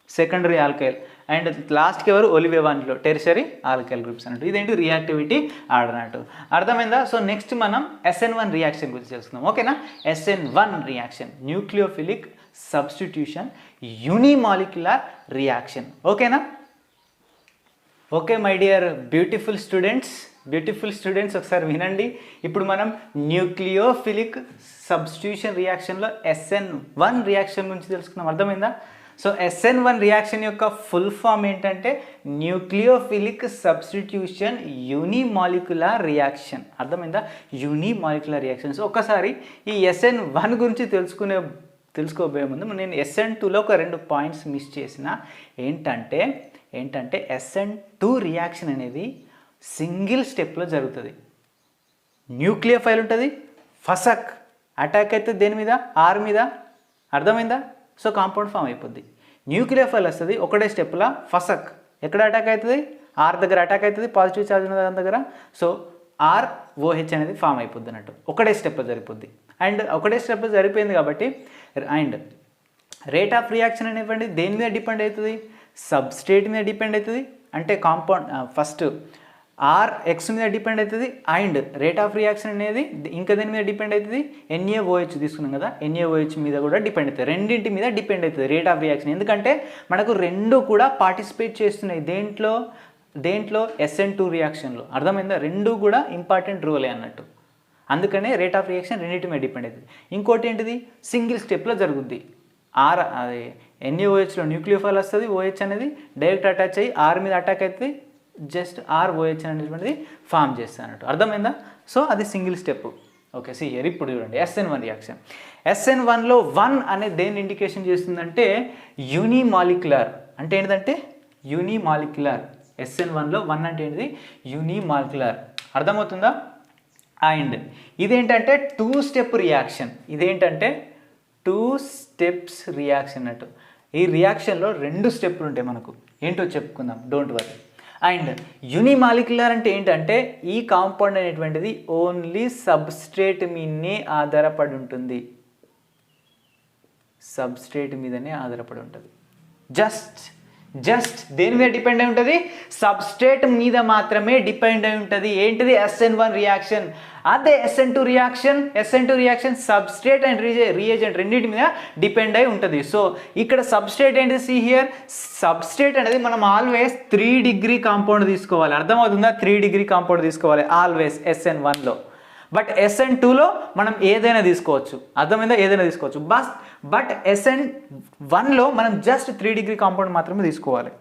సెకండరీ ఆల్కైల్. అండ్ లాస్ట్కి ఎవరు, ఒలివే వాళ్ళ ఇంట్లో టెర్షరీ ఆల్కైల్ గ్రూప్స్ అన్నట్టు. ఇదేంటి, రియాక్టివిటీ ఆర్డర్ అన్నట్టు, అర్థమైందా. సో నెక్స్ట్ మనం SN1 రియాక్షన్ గురించి తెలుసుకుందాం, ఓకేనా. SN1 reaction, nucleophilic substitution unimolecular reaction, ఓకేనా. Okay my dear beautiful students ఒకసారి వినండి. ఇప్పుడు మనం న్యూక్లియోఫిలిక్ సబ్స్టిట్యూషన్ రియాక్షన్లో SN1 రియాక్షన్ గురించి తెలుసుకున్నాం, అర్థమైందా. సో SN1 రియాక్షన్ యొక్క ఫుల్ ఫామ్ ఏంటంటే న్యూక్లియోఫిలిక్ సబ్స్టిట్యూషన్ యూనిమాలిక్యులర్ రియాక్షన్, అర్థమైందా, యూనిమాలిక్యులర్ రియాక్షన్. సో ఒకసారి ఈ SN1 గురించి తెలుసుకోబోయే ముందు నేను SN2లో ఒక 2 పాయింట్స్ మిస్ చేసిన. ఏంటంటే SN2 రియాక్షన్ అనేది సింగిల్ స్టెప్లో జరుగుతుంది. న్యూక్లియోఫైల్ ఉంటుంది, ఫసక్ అటాక్ అయితే దేని మీద, R మీద, అర్థమైందా. సో కాంపౌండ్ ఫామ్ అయిపోద్ది. న్యూక్లియోఫైల్ వస్తుంది ఒకటే స్టెప్లో, ఫసక్ ఎక్కడ అటాక్ అవుతుంది, R దగ్గర అటాక్ అవుతుంది, పాజిటివ్ ఛార్జ్ ఉన్న దాని దగ్గర. సో ROH అనేది ఫామ్ అయిపోద్ది అన్నట్టు, ఒకటే స్టెప్లో సరిపోద్ది. అండ్ ఒకటే స్టెప్లో సరిపోయింది కాబట్టి అండ్ రేట్ ఆఫ్ రియాక్షన్ అనేటువంటి దేని మీద డిపెండ్ అవుతుంది, సబ్స్ట్రేట్ మీద డిపెండ్ అవుతుంది. అంటే కాంపౌండ్ ఫస్ట్ RX మీద డిపెండ్ అవుతుంది. అండ్ రేట్ ఆఫ్ రియాక్షన్ అనేది ఇంకా దేని మీద డిపెండ్ అవుతుంది, NaOH తీసుకున్నాం కదా, NaOH మీద కూడా డిపెండ్ అవుతుంది. రెండింటి మీద డిపెండ్ అవుతుంది రేట్ ఆఫ్ రియాక్షన్, ఎందుకంటే మనకు 2 కూడా పార్టిసిపేట్ చేస్తున్నాయి దేంట్లో SN2 రియాక్షన్లో, అర్థమైందా. 2 కూడా ఇంపార్టెంట్ రోలే అన్నట్టు, అందుకనే రేట్ ఆఫ్ రియాక్షన్ రెండింటి మీద డిపెండ్ అవుతుంది. ఇంకోటి ఏంటిది, సింగిల్ స్టెప్లో జరుగుద్ది. అది NaOHలో న్యూక్లియోఫైల్ వస్తుంది, OH అనేది డైరెక్ట్ అటాచ్ అయ్యి R మీద అటాక్ అవుతుంది, జస్ట్ ROH అనేటువంటిది ఫామ్ చేస్తుంది అన్నట్టు, అర్థమైందా. సో అది సింగిల్ స్టెప్. ఓకే సియర్ ఇప్పుడు చూడండి SN1 రియాక్షన్. SN1లో 1 అనేది దేని ఇండికేషన్ చేస్తుందంటే యూనిమాలిక్యులర్, అంటే ఏంటంటే యూనిమాలిక్యులర్. SN1లో 1 అంటే ఏంటిది, యూనిమాలిక్యులర్, అర్థమవుతుందా. అండ్ ఇదేంటంటే 2 స్టెప్ రియాక్షన్, 2 స్టెప్స్ రియాక్షన్ అన్నట్టు. ఈ రియాక్షన్లో 2 స్టెప్పులు ఉంటాయి మనకు, ఏంటో చెప్పుకుందాం, డోంట్ వరీ. అండ్ యూనిమాలిక్యులర్ అంటే ఏంటంటే ఈ కాంపౌండ్ అనేటువంటిది ఓన్లీ సబ్స్ట్రేట్ మీదనే ఆధారపడి ఉంటుంది, జస్ట్ జస్ట్ దేని మీద డిపెండ్ అయి ఉంటుంది, సబ్స్ట్రేట్ మీద మాత్రమే డిపెండ్ అయి ఉంటుంది. ఏంటిది? SN1 reaction. అదే SN2 reaction substrate and reagent రెండింటి మీద డిపెండ్ అయి ఉంటుంది. సో ఇక్కడ సబ్స్ట్రేట్ ఏంటి? సి హియర్, సబ్స్ట్రేట్ అనేది మనం ఆల్వేస్ 3 డిగ్రీ కాంపౌండ్ తీసుకోవాలి. అర్థమవుతుందా? 3 డిగ్రీ కాంపౌండ్ తీసుకోవాలి ఆల్వేస్ SN1లో. బట్ SN2లో మనం ఏదైనా తీసుకోవచ్చు. అర్థమైందా? ఏదైనా తీసుకోవచ్చు. బట్ SN1లో మనం జస్ట్ 3 డిగ్రీ కాంపౌండ్ మాత్రమే తీసుకోవాలి.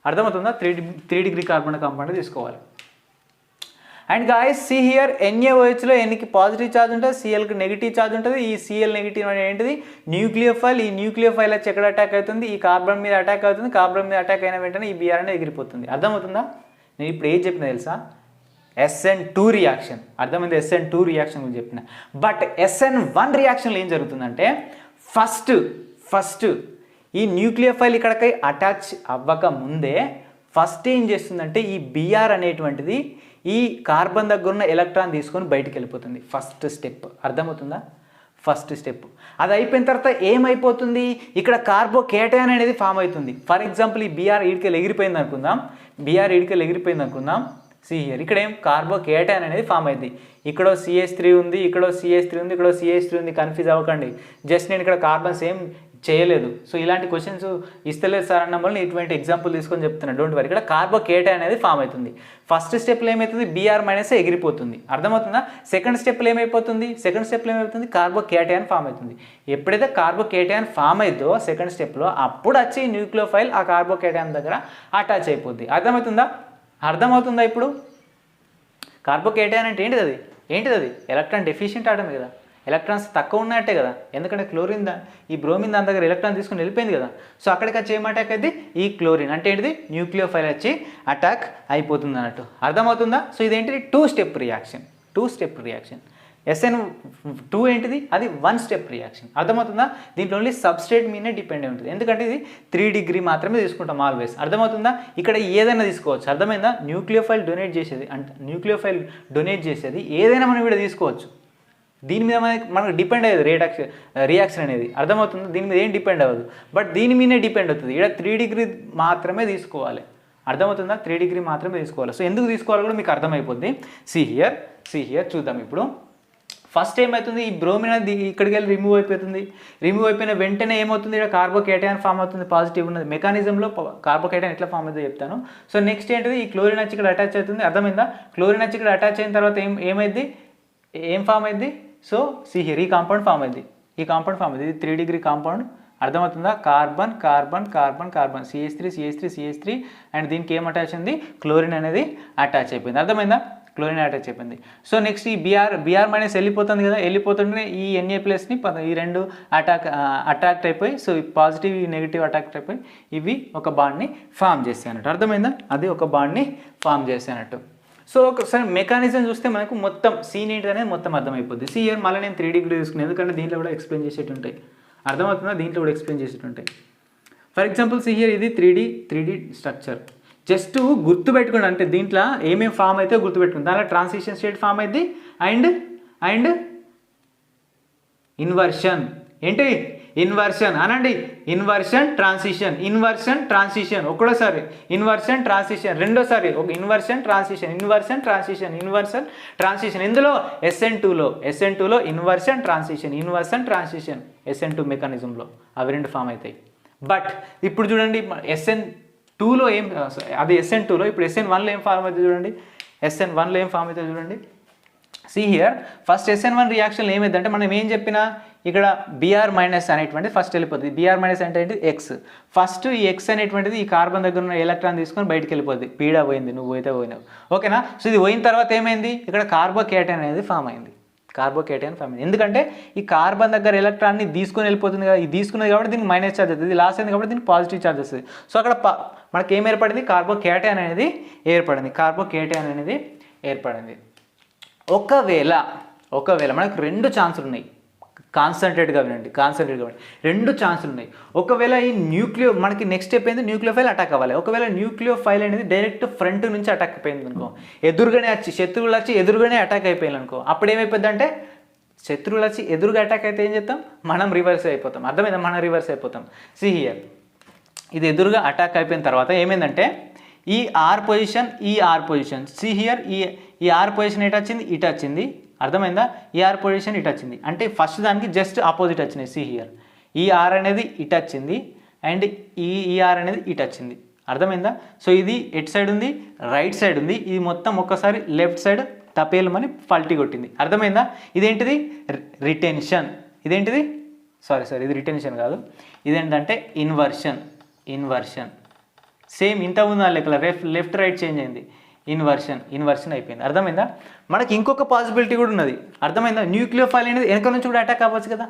అర్థమవుతుందా? 3 డిగ్రీ కార్బన్ కాంపౌండ్ తీసుకోవాలి. అండ్ గాయస్ సి హియర్, NaOHలో Nకి పాజిటివ్ ఛార్జ్ ఉంటుంది, Clకి నెగిటివ్ ఛార్జ్ ఉంటుంది. ఈ Cl నెగిటివ్ అనేది ఏంటిది? న్యూక్లియోఫైల్. ఈ న్యూక్లియోఫైల్ వచ్చి ఎక్కడ అటాక్ అవుతుంది? ఈ కార్బన్ మీద అటాక్ అవుతుంది. కార్బన్ మీద అటాక్ అయిన వెంటనే ఈ Br అనేది ఎగిరిపోతుంది. అర్థమవుతుందా? నేను ఇప్పుడు ఏం చెప్పినా తెలుసా? SN2 reaction. అర్థమైంది? SN2 రియాక్షన్ గురించి చెప్పిన. బట్ SN1 రియాక్షన్లో ఏం జరుగుతుందంటే ఫస్ట్ ఈ న్యూక్లియోఫైల్ ఇక్కడికి అటాచ్ అవ్వక ముందే ఫస్ట్ ఏం చేస్తుందంటే ఈ Br అనేటువంటిది ఈ కార్బన్ దగ్గర ఉన్న ఎలక్ట్రాన్ తీసుకొని బయటికి వెళ్ళిపోతుంది. First step. అర్థమవుతుందా? First step. అది అయిపోయిన తర్వాత ఏమైపోతుంది? ఇక్కడ కార్బోకేటయాన్ అనేది ఫామ్ అవుతుంది. ఫర్ ఎగ్జాంపుల్ ఈ Br ఈడికెళ్ళి ఎగిరిపోయింది అనుకుందాం. సి హియర్, ఇక్కడ ఏం కార్బోకేటయాన్ అనేది ఫామ్ అయింది. ఇక్కడ CH3 ఉంది, ఇక్కడ CH3 ఉంది. కన్ఫ్యూజ్ అవ్వకండి. జస్ట్ నేను ఇక్కడ కార్బన్స్ ఏం చేయలేదు. సో ఇలాంటి క్వశ్చన్స్ ఇస్తలేదు సార్ అన్న వల్ల ఇటువంటి ఎగ్జాంపుల్ తీసుకొని చెప్తున్నాను. Don't worry. ఇక్కడ కార్బోకేటయాన్ అనేది ఫామ్ అవుతుంది. ఫస్ట్ స్టెప్లో ఏమవుతుంది? Br- ఎగిరిపోతుంది. అర్థమవుతుందా? సెకండ్ స్టెప్లో ఏమైపోతుంది? కార్బోకేటయాన్ ఫామ్ అవుతుంది. ఎప్పుడైతే కార్బోకేటయాన్ ఫామ్ అవుతుందో సెకండ్ స్టెప్లో, అప్పుడు వచ్చి న్యూక్లియోఫైల్ ఆ కార్బోకేటయాన్ దగ్గర అటాచ్ అయిపోద్ది. అర్థమవుతుందా ఇప్పుడు? కార్బోకేటయాన్ అంటే ఏంటిది అది? ఎలక్ట్రాన్ డెఫిషియెంట్ ఆటమే కదా. ఎలక్ట్రాన్స్ తక్కువ ఉన్నట్టే కదా. ఎందుకంటే క్లోరిన్ ఈ బ్రోమిన్ దాని దగ్గర ఎలక్ట్రాన్ తీసుకుని వెళ్ళిపోయింది కదా. సో అక్కడికి వచ్చి ఏం అటాక్ అయితే ఈ క్లోరిన్ అంటే ఏంటిది? న్యూక్లియోఫైల్ వచ్చి అటాక్ అయిపోతుంది అన్నట్టు. అర్థమవుతుందా? సో ఇదేంటిది? 2 స్టెప్ రియాక్షన్. SN2 ఏంటిది? అది 1 స్టెప్ రియాక్షన్. అర్థమవుతుందా? దీంట్లో ఓన్లీ సబ్స్ట్రేట్ మీదనే డిపెండ్ ఉంటుంది. ఎందుకంటే ఇది 3 డిగ్రీ మాత్రమే తీసుకుంటాం ఆల్వేస్. అర్థమవుతుందా? ఇక్కడ ఏదైనా తీసుకోవచ్చు. అర్థమైందా? న్యూక్లియోఫైల్ డొనేట్ చేసేది ఏదైనా మనం ఇక్కడ తీసుకోవచ్చు. దీని మీద మనకు డిపెండ్ అయ్యేది రియాక్షన్ అనేది. అర్థమవుతుంది? దీని మీద ఏం డిపెండ్ అవ్వదు. బట్ దీని మీదనే డిపెండ్ అవుతుంది. ఇక్కడ 3 డిగ్రీ మాత్రమే తీసుకోవాలి. అర్థమవుతుందా? 3 డిగ్రీ మాత్రమే తీసుకోవాలి. సో ఎందుకు తీసుకోవాలి కూడా మీకు అర్థమైపోద్ది. సి హియర్ చూద్దాం ఇప్పుడు. ఫస్ట్ ఏమవుతుంది? ఈ బ్రోమిన్ అనేది ఇక్కడికి వెళ్ళి రిమూవ్ అయిపోయిన వెంటనే ఏమవుతుంది? ఇక్కడ కార్బోకేటయాన్ ఫామ్ అవుతుంది. పాజిటివ్ ఉన్నది. మెకానిజంలో కార్బోకేటయాన్ ఎట్లా ఫామ్ అవుతుందో చెప్తాను. సో నెక్స్ట్ ఏంటిది? ఈ క్లోరిన్ వచ్చి ఇక్కడ అటాచ్ అవుతుంది. అర్థమైందా? క్లోరిన్ వచ్చి ఇక్కడ అటాచ్ అయిన తర్వాత ఏం ఫామ్ అయింది? సో సి హియర్, ఈ కాంపౌండ్ ఫామ్ అయింది. ఇది 3 డిగ్రీ కాంపౌండ్. అర్థమవుతుందా? కార్బన్ CH3 అండ్ దీనికి ఏం అటాచ్ అయింది? క్లోరిన్ అనేది అటాచ్ అయిపోయింది. అర్థమైందా? క్లోరిన్ అటాచ్ అయిపోయింది. సో నెక్స్ట్ ఈ Br- వెళ్ళిపోతుంది కదా. వెళ్ళిపోతుంటే ఈ Na+ని ఈ రెండు అట్రాక్ట్ అయిపోయి, సో పాజిటివ్ నెగిటివ్ అట్రాక్ట్ అయిపోయి ఇవి ఒక బాండ్ని ఫామ్ చేస్తాయి అన్నట్టు. అర్థమైందా? అది ఒక బాండ్ని ఫామ్ చేస్తాయి అన్నట్టు. సో ఒకసారి మెకానిజం చూస్తే మనకు మొత్తం సీన్ ఏంటి అనేది మొత్తం అర్థమైపోద్ది. సి హియర్ మళ్ళీ నేను 3 డిగ్రీ తీసుకున్నాను, ఎందుకంటే దీంట్లో కూడా ఎక్స్ప్లెయిన్ చేసేటుంటాయి. అర్థమవుతుందా? దీంట్లో కూడా ఎక్స్ప్లెయిన్ చేసేటుంటాయి. ఫర్ ఎగ్జాంపుల్ సి హియర్, ఇది 3D స్ట్రక్చర్. జస్ట్ గుర్తుపెట్టుకోండి. అంటే దీంట్లో ఏమేమి ఫామ్ అయితే గుర్తుపెట్టుకోండి. దాంట్లో ట్రాన్సిషన్ స్టేట్ ఫామ్ అయింది అండ్ ఇన్వర్షన్. ఏంటి? ఇన్వర్షన్ అనండి. ఇన్వర్షన్ ట్రాన్సిషన్ ఒకటోసారి, ఇన్వర్షన్ ట్రాన్సిషన్ రెండోసారి, ఒక ఇన్వర్షన్ ట్రాన్సిషన్. ఇందులో SN2లో ఇన్వర్షన్ ట్రాన్సిషన్ SN2 మెకానిజంలో అవి రెండు ఫామ్ అవుతాయి. బట్ ఇప్పుడు చూడండి SN2లో SN2లో ఇప్పుడు SN1లో ఏం ఫామ్ అవుతుంది చూడండి. సి హియర్, ఫస్ట్ SN1 రియాక్షన్లో ఏమైందంటే మనం ఏం చెప్పినా ఇక్కడ Br- అనేటువంటిది ఫస్ట్ వెళ్ళిపోతుంది. Br- అంటే ఏంటి? X. ఫస్ట్ ఈ X అనేటువంటిది ఈ కార్బన్ దగ్గర ఉన్న ఎలక్ట్రాన్ తీసుకొని బయటకు వెళ్ళిపోద్ది. పీడా పోయింది, నువ్వు పోయితే పోయినావు. ఓకేనా? సో ఇది పోయిన తర్వాత ఏమైంది? ఇక్కడ కార్బోకేటయాన్ అనేది ఫామ్ అయింది. ఎందుకంటే ఈ కార్బన్ దగ్గర ఎలక్ట్రాన్ని తీసుకొని వెళ్ళిపోతుంది కదా. ఇది తీసుకున్నది కాబట్టి దీనికి మైనస్ ఛార్జ్ అవుతుంది, ఇది లాస్ అయింది కాబట్టి దీనికి పాజిటివ్ ఛార్జ్ వస్తుంది. సో అక్కడ మనకి ఏం ఏర్పడింది? కార్బోకేటయాన్ అనేది ఏర్పడింది. ఒకవేళ మనకు 2 ఛాన్సులు ఉన్నాయి. కాన్సన్ట్రేట్గా వినండి. 2 ఛాన్సులు ఉన్నాయి. ఒకవేళ ఈ మనకి నెక్స్ట్ స్టెప్ ఏంది? న్యూక్లియోఫైల్ అటాక్ అవ్వాలి. ఒకవేళ న్యూక్లియోఫైల్ అనేది డైరెక్ట్ ఫ్రంట్ నుంచి అటాక్ అయిపోయింది అనుకో, శత్రువులు వచ్చి ఎదురుగానే అటాక్ అయిపోయింది అనుకో, అప్పుడు ఏమైపోద్ది అంటే శత్రువులు వచ్చి ఎదురుగా అటాక్ అయితే ఏం చేస్తాం? మనం రివర్స్ అయిపోతాం. అర్థమైందా? మనం రివర్స్ అయిపోతాం. సి హియర్, ఇది ఎదురుగా అటాక్ అయిపోయిన తర్వాత ఏమైందంటే ఈ ఆర్ పొజిషన్ సి హియర్ ఈ ఆర్ పొజిషన్ ఎటు వచ్చింది, ఇటు వచ్చింది. అర్థమైందా? ఈ ఆర్ పొజిషన్ ఇటు వచ్చింది అంటే ఫస్ట్ దానికి జస్ట్ ఆపోజిట్ వచ్చినాయి. సి హియర్ ఈ ఆర్ అనేది ఇటు వచ్చింది అండ్ ఈ ఆర్ అనేది ఇటు వచ్చింది. అర్థమైందా? సో ఇది ఎటు సైడ్ ఉంది, రైట్ సైడ్ ఉంది. ఇది మొత్తం ఒక్కసారి లెఫ్ట్ సైడ్ తపేలమని పల్టీ కొట్టింది. అర్థమైందా? ఇదేంటిది రిటెన్షన్. ఇదేంటిది సారీ ఇది రిటెన్షన్ కాదు, ఇదేంటంటే ఇన్వర్షన్. సేమ్ ఇంత ఉంది లెక్కల లెఫ్ట్ రైట్ చేంజ్ అయింది. ఇన్వర్షన్ అయిపోయింది. అర్థమైందా? మనకి ఇంకొక పాసిబిలిటీ కూడా ఉన్నది. అర్థమైందా? న్యూక్లియోఫైల్ అనేది వెనక నుంచి కూడా అటాక్ అవ్వచ్చు కదా.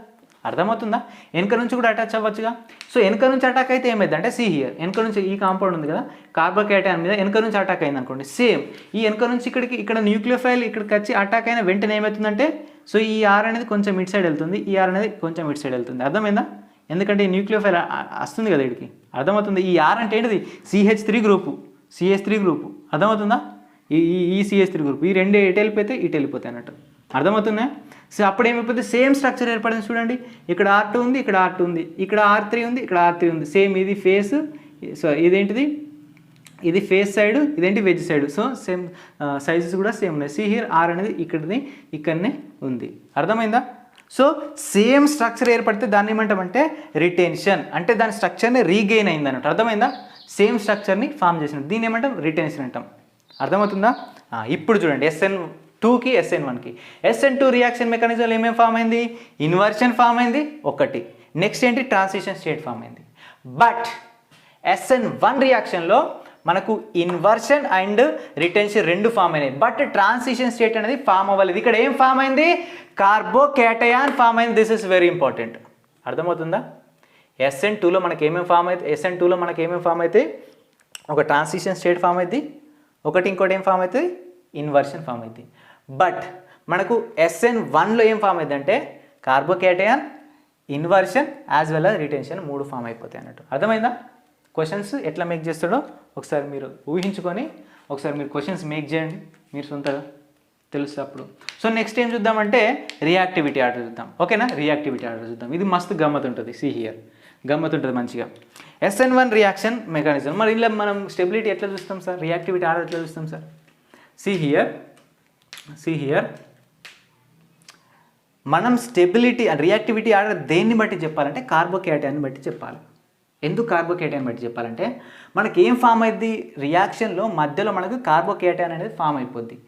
అర్థమవుతుందా? వెనక నుంచి కూడా అటాచ్ అవ్వచ్చుగా. సో వెనక నుంచి అటాక్ అయితే ఏమైంది అంటే సి హియర్ వెనక నుంచి ఈ కాంపౌండ్ ఉంది కదా కార్బోకేటయాన్ మీద వెనక నుంచి అటాక్ అయింది అనుకోండి. సేమ్ ఈ వెనక నుంచి ఇక్కడ న్యూక్లియోఫైల్ ఇక్కడికి వచ్చి అటాక్ అయిన వెంటనే ఏమవుతుందంటే సో ఈ ఆర్ అనేది కొంచెం ఇటు సైడ్ వెళ్తుంది, ఈ ఆర్ అనేది కొంచెం ఇటు సైడ్ వెళ్తుంది. అర్థమైందా? ఎందుకంటే ఈ న్యూక్లియోఫైల్ వస్తుంది కదా ఇక్కడికి. అర్థమవుతుంది? ఈ ఆర్ అంటే ఏంటిది CH3 గ్రూపు. అర్థమవుతుందా? ఈ CH3 గ్రూప్ ఈ రెండు ఎటు వెళ్ళిపోతే ఇటు వెళ్ళిపోతాయి అన్నట్టు. అర్థమవుతుందా? సో అప్పుడు ఏమైపోతే సేమ్ స్ట్రక్చర్ ఏర్పడింది చూడండి. ఇక్కడ R2 ఉంది, ఇక్కడ R2 ఉంది, ఇక్కడ R3 ఉంది, ఇక్కడ R3 ఉంది. సేమ్ ఇది ఫేస్, సో ఇదేంటిది ఇది ఫేస్ సైడ్, ఇదేంటి veg side. So same sizes కూడా సేమ్ ఉన్నాయి. సి హియర్ ఆర్ అనేది ఇక్కడనే ఉంది. అర్థమైందా? సో సేమ్ స్ట్రక్చర్ ఏర్పడితే దాన్ని ఏమంటామంటే రిటెన్షన్. అంటే దాని స్ట్రక్చర్ని రీగెయిన్ అయింది అన్నట్టు. అర్థమైందా? సేమ్ స్ట్రక్చర్ని ఫామ్ చేసినట్టు దీన్ని ఏమంటాం రిటెన్షన్ అంటాం. అర్థమవుతుందా? ఇప్పుడు చూడండి SN2కి SN1కి SN2 రియాక్షన్ మెకానిజంలో ఏమేమి ఫామ్ అయింది? ఇన్వర్షన్ ఫామ్ అయింది ఒకటి. నెక్స్ట్ ఏంటి? ట్రాన్సిషన్ స్టేట్ ఫామ్ అయింది. బట్ SN1 రియాక్షన్లో మనకు ఇన్వర్షన్ అండ్ రిటెన్షన్ రెండు ఫామ్ అయినాయి. బట్ ట్రాన్సిషన్ స్టేట్ అనేది ఫామ్ అవ్వలేదు. ఇక్కడ ఏం ఫామ్ అయింది? కార్బోకేటయాన్ ఫామ్ అయింది. This is very important. అర్థమవుతుందా? SN2లో మనకి ఏమేమి ఫామ్ అయితే ఒక ట్రాన్సిషన్ స్టేట్ ఫామ్ అయింది, ఇంకోటి ఏం ఫామ్ అవుతుంది? ఇన్వర్షన్ ఫామ్ అవుతుంది. బట్ మనకు SN1లో ఏం ఫామ్ అవుతుంది అంటే carbocation, inversion as well as retention మూడు ఫామ్ అయిపోతాయి అన్నట్టు. అర్థమైందా? క్వశ్చన్స్ ఎట్లా మేక్ చేస్తాడో ఒకసారి మీరు ఊహించుకొని ఒకసారి మీరు క్వశ్చన్స్ మేక్ చేయండి, మీరు సొంతగా తెలుసు అప్పుడు. సో నెక్స్ట్ ఏం చూద్దామంటే రియాక్టివిటీ ఆర్డర్ చూద్దాం. ఓకేనా? రియాక్టివిటీ ఆర్డర్ చూద్దాం. ఇది మస్తు గమ్మత్ ఉంటుంది. సి హియర్ గమ్మత్ ఉంటుంది మంచిగా. SN1 reaction mechanism. మరి ఇలా మనం స్టెబిలిటీ ఎట్లా చూస్తాం సార్? రియాక్టివిటీ ఆర్డర్ ఎట్లా చూస్తాం సార్? సి హియర్ మనం స్టెబిలిటీ రియాక్టివిటీ ఆర్డర్ దేన్ని బట్టి చెప్పాలంటే కార్బోకేటయాన్ని బట్టి చెప్పాలి. ఎందుకు కార్బోకేటయాన్ని బట్టి చెప్పాలంటే మనకి ఏం ఫామ్ అయింది? రియాక్షన్లో మధ్యలో మనకు కార్బోకేటయాన్ అనేది ఫామ్ అయిపోద్ది.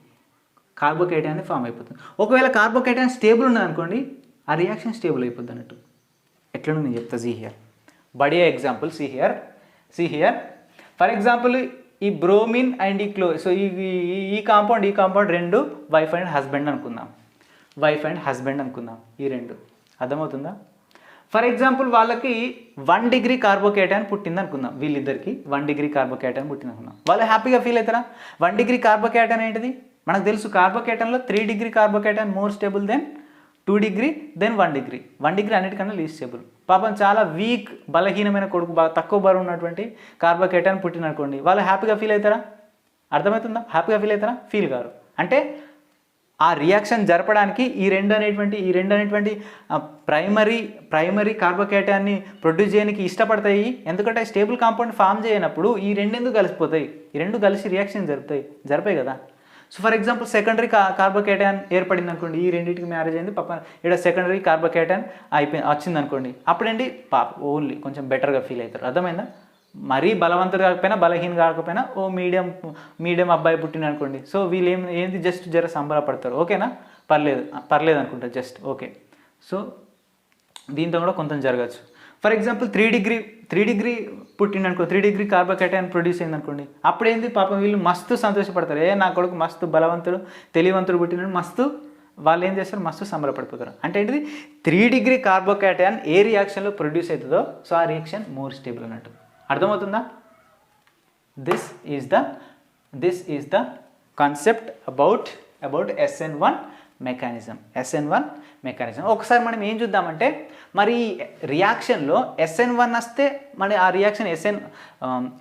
ఒకవేళ కార్బోకేటయాన్ స్టేబుల్ ఉన్నది అనుకోండి, ఆ రియాక్షన్ స్టేబుల్ అయిపోద్ది అన్నట్టు. ఎట్లా నేను చెప్తా. See here Badiya example. See here for example ఈ బ్రోమిన్ అండ్ ఈ సో ఈ కాంపౌండ్ రెండు వైఫ్ అండ్ హస్బెండ్ అనుకుందాం. ఈ రెండు అర్థమవుతుందా? ఫర్ ఎగ్జాంపుల్ వాళ్ళకి 1 డిగ్రీ కార్బోకేటయాన్ పుట్టింది అనుకుందాం. వీళ్ళిద్దరికి 1 డిగ్రీ కార్బోకేటయాన్ పుట్టింది అనుకుందాం. వాళ్ళు హ్యాపీగా ఫీల్ అవుతారా? 1 డిగ్రీ కార్బోకేటయాన్ ఏంటిది మనకు తెలుసు. కార్బోకేటయాన్లో 3 degree carbocation more stable than 2 degree than 1 degree. 1 degree అన్నిటికన్నా లీస్ట్ స్టేబుల్. పాపం చాలా వీక్ బలహీనమైన కొడుకు, బాగా తక్కువ బరువు ఉన్నటువంటి కార్బోకేటయాన్ పుట్టిన అనుకోండి, వాళ్ళు హ్యాపీగా ఫీల్ అవుతారా? అర్థమవుతుందా? హ్యాపీగా ఫీల్ అవుతారా? Feel car. అంటే ఆ రియాక్షన్ జరపడానికి ఈ రెండు అనేటువంటి ప్రైమరీ కార్బోకేటయాన్ని ప్రొడ్యూస్ చేయడానికి ఇష్టపడతాయి. ఎందుకంటే స్టేబుల్ కాంపౌండ్ ఫామ్ చేయనప్పుడు ఈ రెండు ఎందుకు కలిసిపోతాయి? ఈ రెండు కలిసి రియాక్షన్ జరిపాయి కదా. So for example secondary carbocation ఏర్పడింది అనుకోండి, ఈ రెండింటికి మ్యారేజ్ అయింది, పాప ఇక్కడ సెకండరీ కార్బోకేటయాన్ వచ్చింది అనుకోండి, అప్పుడేంటి పాప ఓన్లీ కొంచెం బెటర్గా ఫీల్ అవుతారు. అర్థమైందా? మరీ బలవంతుడు కాకపోయినా బలహీన కాకపోయినా ఓ మీడియం అబ్బాయి పుట్టిన అనుకోండి, సో వీళ్ళు ఏంది జస్ట్ జర సంబరపడతారు. ఓకేనా? పర్లేదు అనుకుంటారు జస్ట్. ఓకే. సో దీంతో కూడా కొంచెం జరగచ్చు. ఫర్ ఎగ్జాంపుల్ 3 డిగ్రీ పుట్టింది అనుకో, 3 డిగ్రీ కార్బోకేటయాన్ ప్రొడ్యూస్ అయింది అనుకోండి, అప్పుడేంది పాపం వీళ్ళు మస్తు సంతోషపడతారు. నా కొడుకు మస్తు బలవంతుడు తెలివంతుడు పుట్టిన మస్తు వాళ్ళు ఏం చేస్తారు? మస్తు సంబరపడిపోతారు. అంటే ఏంటిది? 3 డిగ్రీ కార్బోకేటయాన్ ఏ రియాక్షన్లో ప్రొడ్యూస్ అవుతుందో సో ఆ రియాక్షన్ మోర్ స్టేబుల్ అన్నట్టు. అర్థమవుతుందా? This is the concept about SN1 mechanism. ఒకసారి మనం ఏం చూద్దామంటే మరి రియాక్షన్లో SN1 వస్తే మరి ఆ రియాక్షన్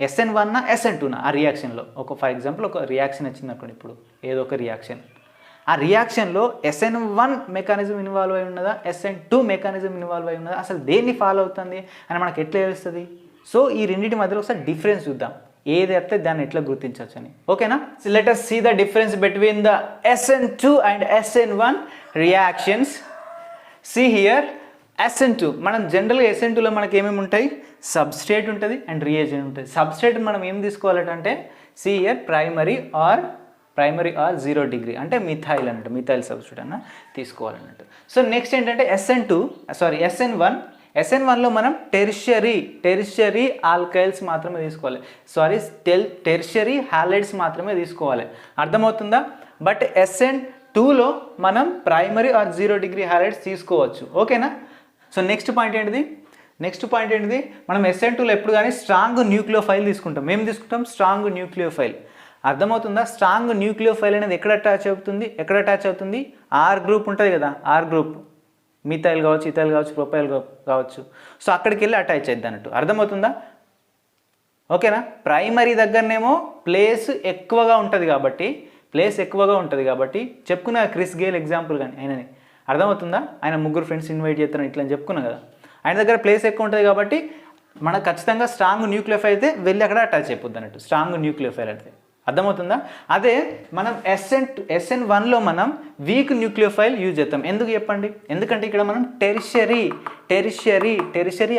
SN1నా SN2నా ఆ రియాక్షన్లో ఫర్ ఎగ్జాంపుల్ ఒక రియాక్షన్ వచ్చింది అనుకోండి. ఇప్పుడు ఏదో ఒక రియాక్షన్, ఆ రియాక్షన్లో SN1 మెకానిజం ఇన్వాల్వ్ అయి ఉన్నదా, SN2 మెకానిజం ఇన్వాల్వ్ అయి ఉన్నదా, అసలు దేన్ని ఫాలో అవుతుంది అని మనకు ఎట్లా తెలుస్తుంది? సో ఈ రెండింటి మధ్యలో ఒకసారి డిఫరెన్స్ చూద్దాం, ఏది అయితే దాన్ని ఎట్లా గుర్తించవచ్చు అని. ఓకేనా? So let us see the difference between the SN2 and SN1 reactions. See here, SN2 మనం జనరల్గా SN2లో మనకి ఏమేమి ఉంటాయి, సబ్స్ట్రేట్ ఉంటుంది అండ్ రియేజెంట్ ఉంటుంది. సబ్స్ట్రేట్ మనం ఏం తీసుకోవాలంటే see here primary or 0 degree అంటే మిథైల్ అన్నట్టు, మిథైల్ సబ్స్ట్రేట్ అన్న తీసుకోవాలన్నట్టు. సో నెక్స్ట్ ఏంటంటే SN1లో మనం టెర్షియరీ ఆల్కైల్స్ మాత్రమే తీసుకోవాలి, టెర్షియరీ హాలైడ్స్ మాత్రమే తీసుకోవాలి. అర్థమవుతుందా? బట్ SN2లో మనం ప్రైమరీ ఆర్ 0 డిగ్రీ హాలైడ్స్ తీసుకోవచ్చు. ఓకేనా? సో నెక్స్ట్ పాయింట్ ఏంటిది, మనం SN2లో ఎప్పుడు కానీ స్ట్రాంగ్ న్యూక్లియోఫైల్ తీసుకుంటాం. మేము తీసుకుంటాం స్ట్రాంగ్ న్యూక్లియోఫైల్. అర్థమవుతుందా? స్ట్రాంగ్ న్యూక్లియోఫైల్ అనేది ఎక్కడ అటాచ్ అవుతుంది, ఆర్ గ్రూప్ ఉంటుంది కదా, ఆర్ గ్రూప్, మిథైల్ కావచ్చు, ఇథైల్ కావచ్చు, ప్రొపైల్ కావచ్చు. సో అక్కడికి వెళ్ళి అటాచ్ అవుతుంది అన్నట్టు. అర్థమవుతుందా? ఓకేనా? ప్రైమరీ దగ్గరనేమో ప్లేస్ ఎక్కువగా ఉంటుంది కాబట్టి చెప్పుకున్నా క్రిస్ గేల్ ఎగ్జాంపుల్ కానీ ఆయనని. అర్థమవుతుందా? ఆయన 3 ఫ్రెండ్స్ ఇన్వైట్ చేస్తారని ఇట్లా చెప్పుకున్నా కదా, ఆయన దగ్గర ప్లేస్ ఎక్కువ ఉంటుంది కాబట్టి మనకు ఖచ్చితంగా స్ట్రాంగ్ న్యూక్లియోఫైల్ అయితే వెళ్ళి అక్కడ అటాచ్ అయిపోద్ది అన్నట్టు, స్ట్రాంగ్ న్యూక్లియోఫైల్ అయితే. అర్థమవుతుందా? అదే మనం SN1లో మనం వీక్ న్యూక్లియోఫైల్ యూజ్ చేస్తాం. ఎందుకు చెప్పండి? ఎందుకంటే ఇక్కడ మనం టెరిషరీ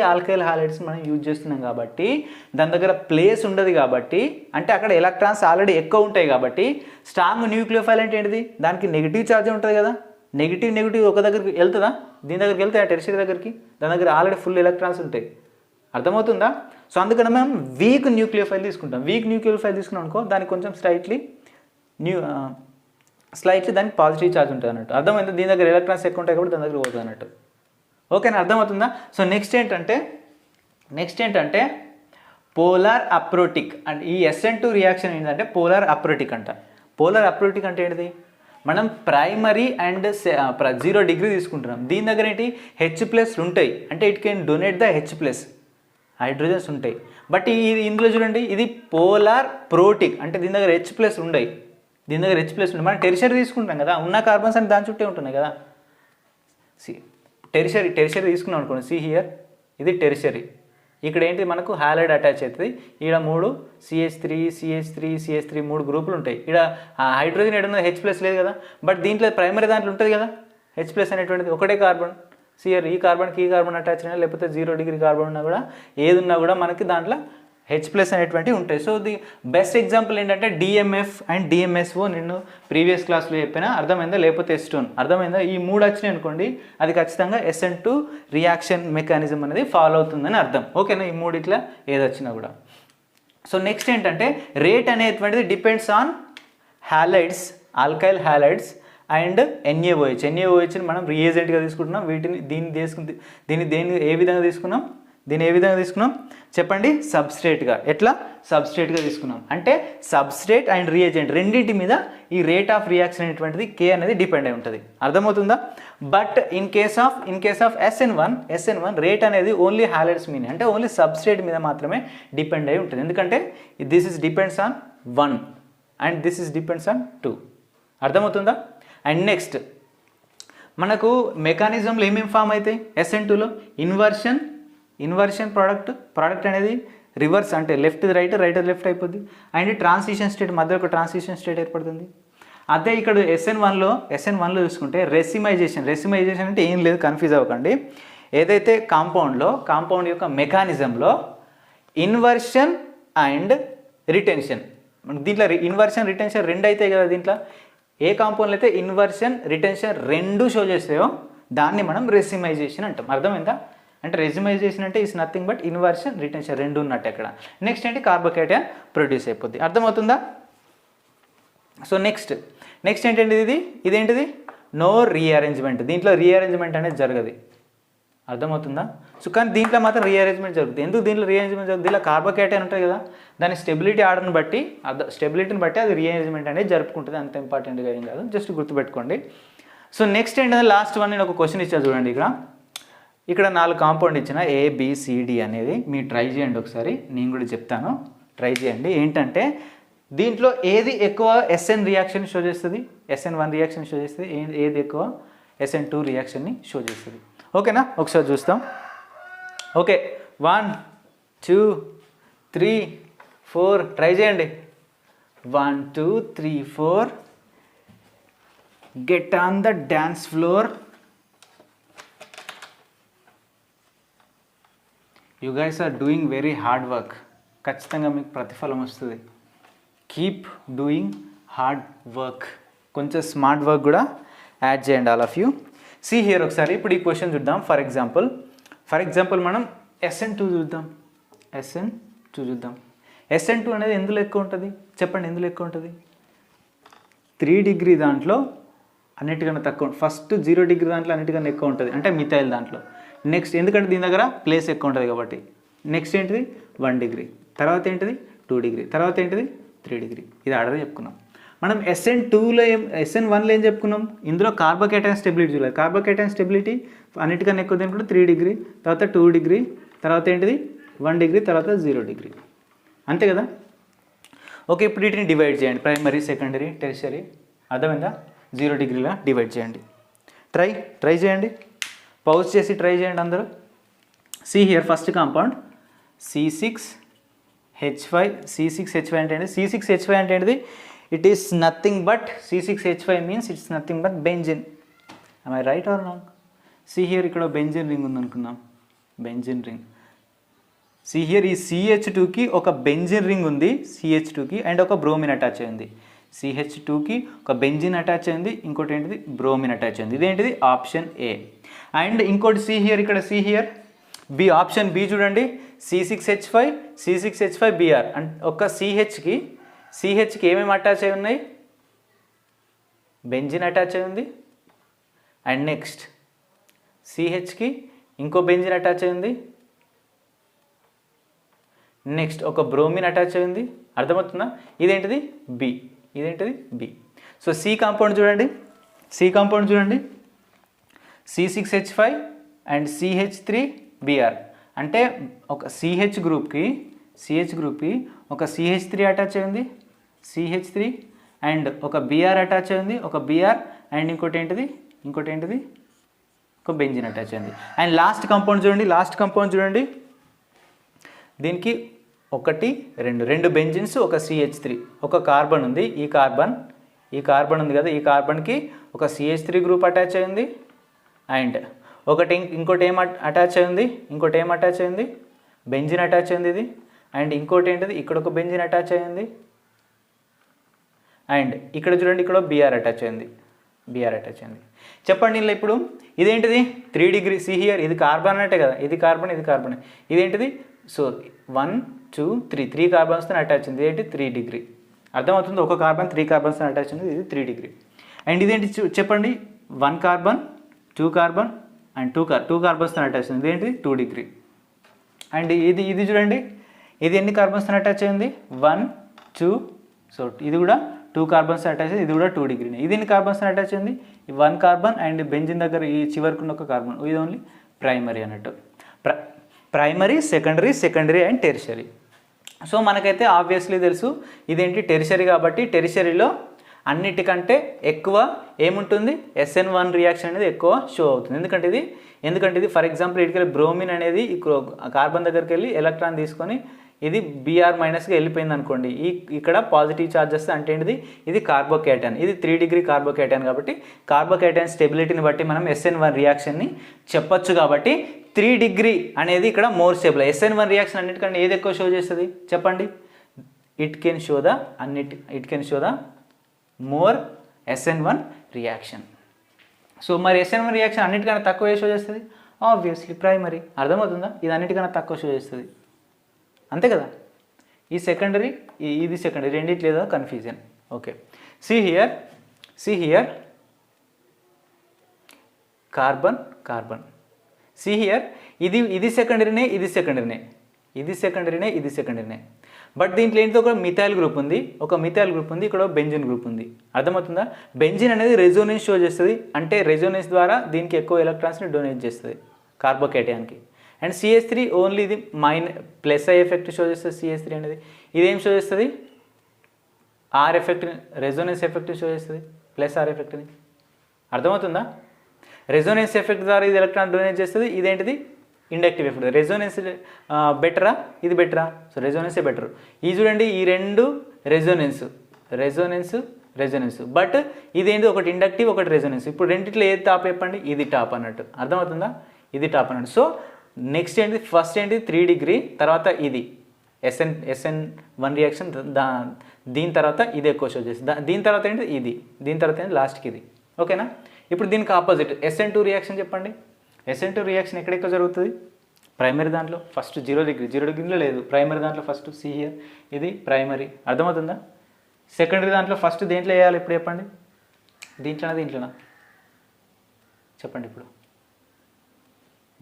ఆల్కైల్ హాలైడ్స్ మనం యూజ్ చేస్తున్నాం కాబట్టి దాని దగ్గర ప్లేస్ ఉండదు కాబట్టి, అంటే అక్కడ ఎలక్ట్రాన్స్ ఆల్రెడీ ఎక్కువ ఉంటాయి కాబట్టి. స్ట్రాంగ్ న్యూక్లియోఫైల్ అంటే ఏంటిది, దానికి నెగిటివ్ ఛార్జ్ ఉంటుంది కదా, నెగిటివ్ ఒక దగ్గరికి వెళ్తుందా, దీని దగ్గరికి వెళ్తే ఆ టెరిషరీ దగ్గరికి, దాని దగ్గర ఆల్రెడీ ఫుల్ ఎలక్ట్రాన్స్ ఉంటాయి. అర్థమవుతుందా? సో అందుకని మనం వీక్ న్యూక్లియోఫైల్ తీసుకుంటాం. వీక్ న్యూక్లియోఫైల్ తీసుకున్నాం అనుకో, దానికి కొంచెం స్లైట్లీ దానికి పాజిటివ్ ఛార్జ్ ఉంటుంది అన్నట్టు. అర్థమైంది? దీని దగ్గర ఎలక్ట్రాన్స్ ఎక్కువ ఉంటాయి కాబట్టి దాని దగ్గర పోతుంది అన్నట్టు. ఓకేనా? అర్థమవుతుందా? సో నెక్స్ట్ ఏంటంటే పోలార్ అప్రోటిక్. అండ్ ఈ SN2 రియాక్షన్ ఏంటంటే పోలార్ అప్రోటిక్ అంట. పోలార్ అప్రోటిక్ అంటే ఏంటిది, మనం ప్రైమరీ అండ్ 0 డిగ్రీ తీసుకుంటున్నాం. దీని దగ్గర ఏంటి H+ ఉంటాయి, అంటే it can donate the H+, hydrogens ఉంటాయి. బట్ ఇందులో చూడండి, ఇది పోలార్ ప్రోటిక్ అంటే దీని దగ్గర H+ ఉండయి, మనం టెరిషరీ తీసుకుంటాం కదా, ఉన్న కార్బన్స్ అని దాని చుట్టే ఉంటున్నాయి కదా. టెరిషరీ తీసుకున్నాం అనుకోండి, సి హియర్ ఇది టెరిషరీ, ఇక్కడ ఏంటి మనకు హాలైడ్ అటాచ్ అవుతుంది. ఇక్కడ 3 CH3 3 గ్రూపులు ఉంటాయి. ఇక్కడ హైడ్రోజన్ ఏడున్న H+ లేదు కదా, బట్ దీంట్లో ప్రైమరీ దాంట్లో ఉంటుంది కదా H+ అనేటువంటిది, ఒకటే కార్బన్. సియర్ ఈ కార్బన్కి అటాచ్ అయినా లేకపోతే 0 డిగ్రీ కార్బన్ ఉన్నా కూడా, ఏది ఉన్నా కూడా మనకి దాంట్లో H+ అనేటువంటివి ఉంటాయి. సో ది బెస్ట్ ఎగ్జాంపుల్ ఏంటంటే DMF అండ్ DMSO. నిన్ను ప్రీవియస్ క్లాస్లో చెప్పినా, అర్థమైందా? లేకపోతే ఎస్టోన్, అర్థమైందా? ఈ 3 వచ్చినాయి అనుకోండి, అది ఖచ్చితంగా SN2 రియాక్షన్ మెకానిజం అనేది ఫాలో అవుతుందని అర్థం. ఓకేనా? ఈ 3 ఇట్లా ఏది వచ్చినా కూడా. సో నెక్స్ట్ ఏంటంటే రేట్ అనేటువంటిది depends on halides, alkyl halides and NaOHని మనం రియేజెంట్గా తీసుకుంటున్నాం. దీన్ని ఏ విధంగా తీసుకున్నాం చెప్పండి, సబ్స్ట్రేట్గా. ఎట్లా? సబ్స్ట్రేట్గా తీసుకున్నాం. అంటే సబ్స్ట్రేట్ అండ్ రియేజెంట్ రెండింటి మీద ఈ రేట్ ఆఫ్ రియాక్షన్ అనేటువంటిది K అనేది డిపెండ్ అయి ఉంటుంది. అర్థమవుతుందా? But in case of SN1 rate అనేది ఓన్లీ హాలైడ్స్ మీద, అంటే ఓన్లీ సబ్స్ట్రేట్ మీద మాత్రమే డిపెండ్ అయి ఉంటుంది. ఎందుకంటే this is depends on 1 and this is depends on 2. అర్థమవుతుందా? అండ్ నెక్స్ట్ మనకు మెకానిజంలో ఏమేమి ఫామ్ అవుతాయి SN2లో, ఇన్వర్షన్ ప్రోడక్ట్ అనేది రివర్స్, అంటే లెఫ్ట్ రైట్ లెఫ్ట్ అయిపోద్ది. అండ్ ట్రాన్సిషన్ స్టేట్, మధ్య ఒక ట్రాన్సిషన్ స్టేట్ ఏర్పడుతుంది. అదే ఇక్కడ SN1లో చూసుకుంటే రెసిమైజేషన్ అంటే ఏం లేదు, కన్ఫ్యూజ్ అవ్వకండి. ఏదైతే కాంపౌండ్ యొక్క మెకానిజంలో ఇన్వర్షన్ అండ్ రిటెన్షన్, దీంట్లో ఇన్వర్షన్ రిటెన్షన్ 2 అవుతాయి కదా. దీంట్లో ఏ కాంపౌండ్లో అయితే ఇన్వర్షన్ రిటెన్షన్ 2 షో చేస్తాయో దాన్ని మనం రెసిమైజేషన్ అంటాం. అర్థమైందా? అంటే రెసిమైజేషన్ అంటే is nothing but inversion retention 2 ఉన్నట్టు అక్కడ. నెక్స్ట్ ఏంటి, కార్బోకేటైన్ ప్రొడ్యూస్ అయిపోద్ది. అర్థమవుతుందా? సో నెక్స్ట్ ఏంటంటే ఇదేంటిది, నో రీఅరేంజ్మెంట్. దీంట్లో రీఅరేంజ్మెంట్ అనేది జరగదు. అర్థమవుతుందా? సో కానీ దీంట్లో మాత్రం రీఅరేంజ్మెంట్ జరుగుతుంది. ఎందుకు దీంట్లో రీఅరేంజ్మెంట్ జరుగుతుంది? దీంట్లో కార్బోకేటైన్ ఉంటుంది కదా, దాని స్టెబిలిటీని బట్టి అది రీఅరేంజ్మెంట్ అనేది జరుపుకుంటుంది. అంత ఇంపార్టెంట్గా ఏం కాదు, జస్ట్ గుర్తుపెట్టుకోండి. సో నెక్స్ట్ ఏంటంటే లాస్ట్ వన్, నేను ఒక క్వశ్చన్ ఇచ్చా చూడండి. ఇక్కడ 4 కాంపౌండ్ ఇచ్చిన ABCD అనేది మీరు ట్రై చేయండి ఒకసారి, నేను కూడా చెప్తాను, ట్రై చేయండి. ఏంటంటే దీంట్లో ఏది ఎక్కువ SN రియాక్షన్ షో చేస్తుంది, SN1 రియాక్షన్ షో చేస్తుంది, ఏది ఎక్కువ SN2 రియాక్షన్ని షో చేస్తుంది. ఓకేనా? ఒకసారి చూస్తాం. ఓకే, 1 2 3 4 ట్రై చేయండి. 1 2 3 4 get on the dance floor. You guys are doing very hard work. ఖచ్చితంగా మీకు ప్రతిఫలం వస్తుంది. Keep doing hard work. కొంచెం స్మార్ట్ వర్క్ కూడా యాడ్ చేయండి all of you. See here ఒకసారి ఇప్పుడు ఈ క్వశ్చన్ చూద్దాం. ఫర్ ఎగ్జాంపుల్ మనం SN2 చూద్దాం. SN2 అనేది ఎందులో ఎక్కువ ఉంటుంది చెప్పండి? ఎందులో ఎక్కువ ఉంటుంది? 3 డిగ్రీ దాంట్లో అన్నిటికన్నా తక్కువ. ఫస్ట్ 0 డిగ్రీ దాంట్లో అన్నిటికన్నా ఎక్కువ ఉంటుంది, అంటే మిథైల్ దాంట్లో. నెక్స్ట్ ఎందుకంటే దీని దగ్గర ప్లేస్ ఎక్కువ ఉంటుంది కాబట్టి. నెక్స్ట్ ఏంటిది 1 డిగ్రీ, తర్వాత ఏంటిది 2 డిగ్రీ, తర్వాత ఏంటిది 3 డిగ్రీ. ఇది ఆర్డర్ చెప్పుకున్నాం. మనం SN2లో SN1లో ఏం చెప్పుకున్నాం? ఇందులో కార్బోకేటైన్ స్టెబిలిటీ చూడాలి. కార్బోకేటైన్ స్టెబిలిటీ అన్నిటికన్నా ఎక్కువ దేనికి 3 డిగ్రీ, తర్వాత 2 డిగ్రీ, తర్వాత ఏంటిది 1 డిగ్రీ, తర్వాత 0 డిగ్రీ. అంతే కదా? ఓకే, ఇప్పుడు వీటిని డివైడ్ చేయండి. Primary, secondary, tertiary. అర్థమైందా? 0 డిగ్రీలా డివైడ్ చేయండి. ట్రై చేయండి. పౌజ్ చేసి ట్రై చేయండి అందరూ. See here first compound C6H5. C6H5 అంటే ఏంటి? C6H5 అంటే ఏంటిది? It is nothing but C6H5 means it's nothing but benzene. am I right or wrong? C here ఇక్కడ బెంజిన్ రింగ్ ఉందనుకుందాం. Benzene ring. సి హియర్ ఈ CH2కి ఒక బెంజిన్ రింగ్ ఉంది, CH2కి, and ఒక బ్రోమిన్ అటాచ్ అయింది. CH2కి ఒక బెంజిన్ అటాచ్ అయింది, ఇంకోటి ఏంటిది బ్రోమిన్ అటాచ్ అయింది. ఇదేంటిది ఆప్షన్ ఏ. అండ్ ఇంకోటి see here B. Option B చూడండి. C6H5Br. అండ్ ఒక సిహెచ్కి ఏమేమి అటాచ్ అయి ఉన్నాయి? బెంజిన్ అటాచ్ అయి ఉంది. అండ్ నెక్స్ట్ సిహెచ్కి ఇంకో బెంజిన్ అటాచ్ అయింది. నెక్స్ట్ ఒక బ్రోమిన్ అటాచ్ అయింది. అర్థమవుతుందా? ఇదేంటిది బి. సో సి కాంపౌండ్ చూడండి. C6H5 and CH3Br. అంటే ఒక CH గ్రూప్కి ఒక CH3 అటాచ్ అయింది, CH3, అండ్ ఒక Br అటాచ్ అయింది, ఒక Br, అండ్ ఇంకోటి ఏంటిది ఒక బెంజిన్ అటాచ్ అయింది. అండ్ లాస్ట్ కాంపౌండ్ చూడండి. దీనికి 1 2 బెంజిన్స్, ఒక CH3, ఒక కార్బన్ ఉంది. ఈ కార్బన్ ఉంది కదా, ఈ కార్బన్కి ఒక CH3 గ్రూప్ అటాచ్ అయింది. అండ్ ఇంకోటి ఏం అటాచ్ అయింది? బెంజిన్ అటాచ్ అయింది ఇది. అండ్ ఇంకోటి ఏంటిది? ఇక్కడ ఒక బెంజిన్ అటాచ్ అయింది. అండ్ ఇక్కడ చూడండి, ఇక్కడ Br అటాచ్ అయింది. చెప్పండి ఇలా ఇప్పుడు ఇదేంటిది 3 డిగ్రీ. సి హియర్ ఇది కార్బన్ అంటే కదా, ఇది కార్బన్. ఇదేంటిది? సో 1 2 3 కార్బన్స్తో అటాచ్ ఉంది. ఇదేంటి 3 డిగ్రీ. అర్థమవుతుంది? ఒక కార్బన్ 3 కార్బన్స్తో అటాచ్ ఉంది. ఇది 3 డిగ్రీ. అండ్ ఇదేంటి చెప్పండి? 1 కార్బన్ 2 కార్బన్ అండ్ 2 కార్బన్స్తో అటాచ్ ఉంది. ఇదేంటి 2 డిగ్రీ. అండ్ ఇది చూడండి, ఇది ఎన్ని కార్బన్స్తో అటాచ్ అయింది? 1 2. సో ఇది కూడా 2 కార్బన్స్ అటాచ్ అయింది. ఇది కూడా 2 డిగ్రీ. ఇది ఎన్ని కార్బన్స్తో అటాచ్ అయింది? 1 కార్బన్ అండ్ బెంజిన్ దగ్గర ఈ చివరికి ఉన్న ఒక కార్బన్. ఇది ఓన్లీ ప్రైమరీ అన్నట్టు. Primary, secondary and tertiary. So మనకైతే ఆబ్వియస్లీ తెలుసు ఇదేంటి టెరిషరీ కాబట్టి టెరిషరీలో అన్నిటికంటే ఎక్కువ ఏముంటుంది? SN1 రియాక్షన్ అనేది ఎక్కువ షో అవుతుంది. ఎందుకంటే ఇది ఫర్ ఎగ్జాంపుల్ ఇటుకెళ్ళి బ్రోమిన్ అనేది కార్బన్ దగ్గరికి వెళ్ళి ఎలక్ట్రాన్ తీసుకొని ఇది Br మైనస్గా వెళ్ళిపోయింది అనుకోండి. ఇక్కడ పాజిటివ్ ఛార్జ్ వస్తే అంటే ఏంటిది? ఇది కార్బోకేటైన్. ఇది 3 డిగ్రీ కార్బోకేటైన్ కాబట్టి కార్బోకేటైన్ స్టెబిలిటీని బట్టి మనం SN1 రియాక్షన్ని చెప్పొచ్చు. కాబట్టి 3 డిగ్రీ అనేది ఇక్కడ మోర్ స్టేబుల్. SN1 రియాక్షన్ అన్నిటికంటే ఏది ఎక్కువ షో చేస్తుంది చెప్పండి? It can show the more SN1 reaction. So మరి SN1 రియాక్షన్ అన్నిటికన్నా తక్కువ షో చేస్తుంది? Obviously primary. అర్థమవుతుందా? ఇది అన్నిటికన్నా తక్కువ షో చేస్తుంది. అంతే కదా? ఈ సెకండరీ, ఇది సెకండరీ, రెండిట్లేదో confusion. Okay, see here carbon. See here ఇది సెకండరీనే. బట్ దీంట్లో ఏంటో ఒక మిథైల్ గ్రూప్ ఉంది, ఇక్కడ బెంజిన్ గ్రూప్ ఉంది. అర్థమవుతుందా? బెంజిన్ అనేది రెజోనెన్స్ షో చేస్తుంది. అంటే రెజోనెన్స్ ద్వారా దీనికి ఎక్కువ ఎలక్ట్రాన్స్ని డొనేట్ చేస్తుంది కార్బోకేటైన్కి. అండ్ CH3 ఓన్లీ ఇది ప్లస్ ఐ ఎఫెక్ట్ షో చేస్తుంది. CH3 అనేది ఇదేం షో చేస్తుంది? R effect, resonance effect show చేస్తుంది, ప్లస్ ఆర్ ఎఫెక్ట్ని. అర్థమవుతుందా? రెజోనెన్స్ ఎఫెక్ట్ ద్వారా ఇది ఎలక్ట్రాన్ డొనేట్ చేస్తుంది. ఇదేంటిది? ఇండక్టివ్ ఎప్పుడు రెజోనెన్స్ బెటరా ఇది బెటరా? సో రెజోనెన్సే బెటర్. ఈ చూడండి ఈ రెండు రెజోనెన్స్ బట్ ఇదేంటి ఒకటి ఇండక్టివ్ ఒకటి రెజోనెన్స్. ఇప్పుడు రెండిట్లో ఏది టాప్ చెప్పండి? ఇది టాప్ అన్నట్టు, అర్థమవుతుందా? ఇది టాప్ అన్నట్టు. సో నెక్స్ట్ ఏంటి ఫస్ట్ ఏంటి 3 డిగ్రీ, తర్వాత ఇది SN1 రియాక్షన్, దీని తర్వాత ఇది ఎక్కువ షో చేసి దీని తర్వాత ఏంటి ఇది, దీని తర్వాత ఏంటి లాస్ట్కి ఇది. ఓకేనా? ఇప్పుడు దీనికి ఆపోజిట్ SN2 రియాక్షన్ చెప్పండి. SN2 రియాక్షన్ ఎక్కడెక్కడ జరుగుతుంది? ప్రైమరీ దాంట్లో ఫస్ట్ 0 డిగ్రీలో లేదు, ప్రైమరీ దాంట్లో ఫస్ట్ సి హియర్ ఇది ప్రైమరీ, అర్థమవుతుందా? సెకండరీ దాంట్లో ఫస్ట్ దేంట్లో వేయాలి ఇప్పుడు చెప్పండి? దీంట్లోనా చెప్పండి. ఇప్పుడు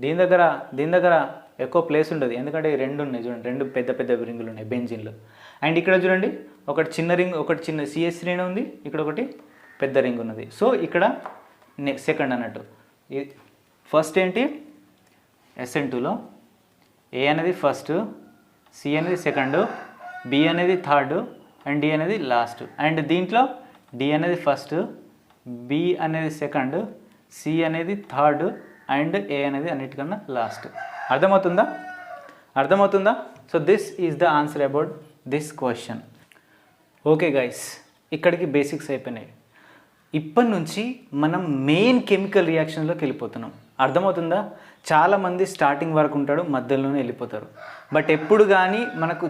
దీని దగ్గర ఎక్కువ ప్లేస్ ఉండదు, ఎందుకంటే 2 ఉన్నాయి చూడండి, 2 పెద్ద రింగులు ఉన్నాయి బెంజిన్లో. అండ్ ఇక్కడ చూడండి ఒకటి చిన్న రింగ్, ఒకటి చిన్న CH3 ఉంది, ఇక్కడ ఒకటి పెద్ద రింగ్ ఉన్నది. సో ఇక్కడ సెకండ్ అన్నట్టు. ఫస్ట్ ఏంటి SN2లో A అనేది ఫస్ట్, C అనేది సెకండ్, B అనేది థర్డ్ అండ్ D అనేది లాస్ట్. అండ్ దీంట్లో D అనేది ఫస్ట్, B అనేది సెకండ్, C అనేది థర్డ్ అండ్ A అనేది అన్నిటికన్నా లాస్ట్. అర్థమవుతుందా? So this is the answer about this question. Okay guys, ఇక్కడికి బేసిక్స్ అయిపోయినాయి. ఇప్పటి నుంచి మనం మెయిన్ కెమికల్ రియాక్షన్లోకి వెళ్ళిపోతున్నాం. అర్థమవుతుందా? చాలామంది స్టార్టింగ్ వరకు ఉంటాడు, మధ్యలోనే వెళ్ళిపోతారు. బట్ ఎప్పుడు కానీ మనకు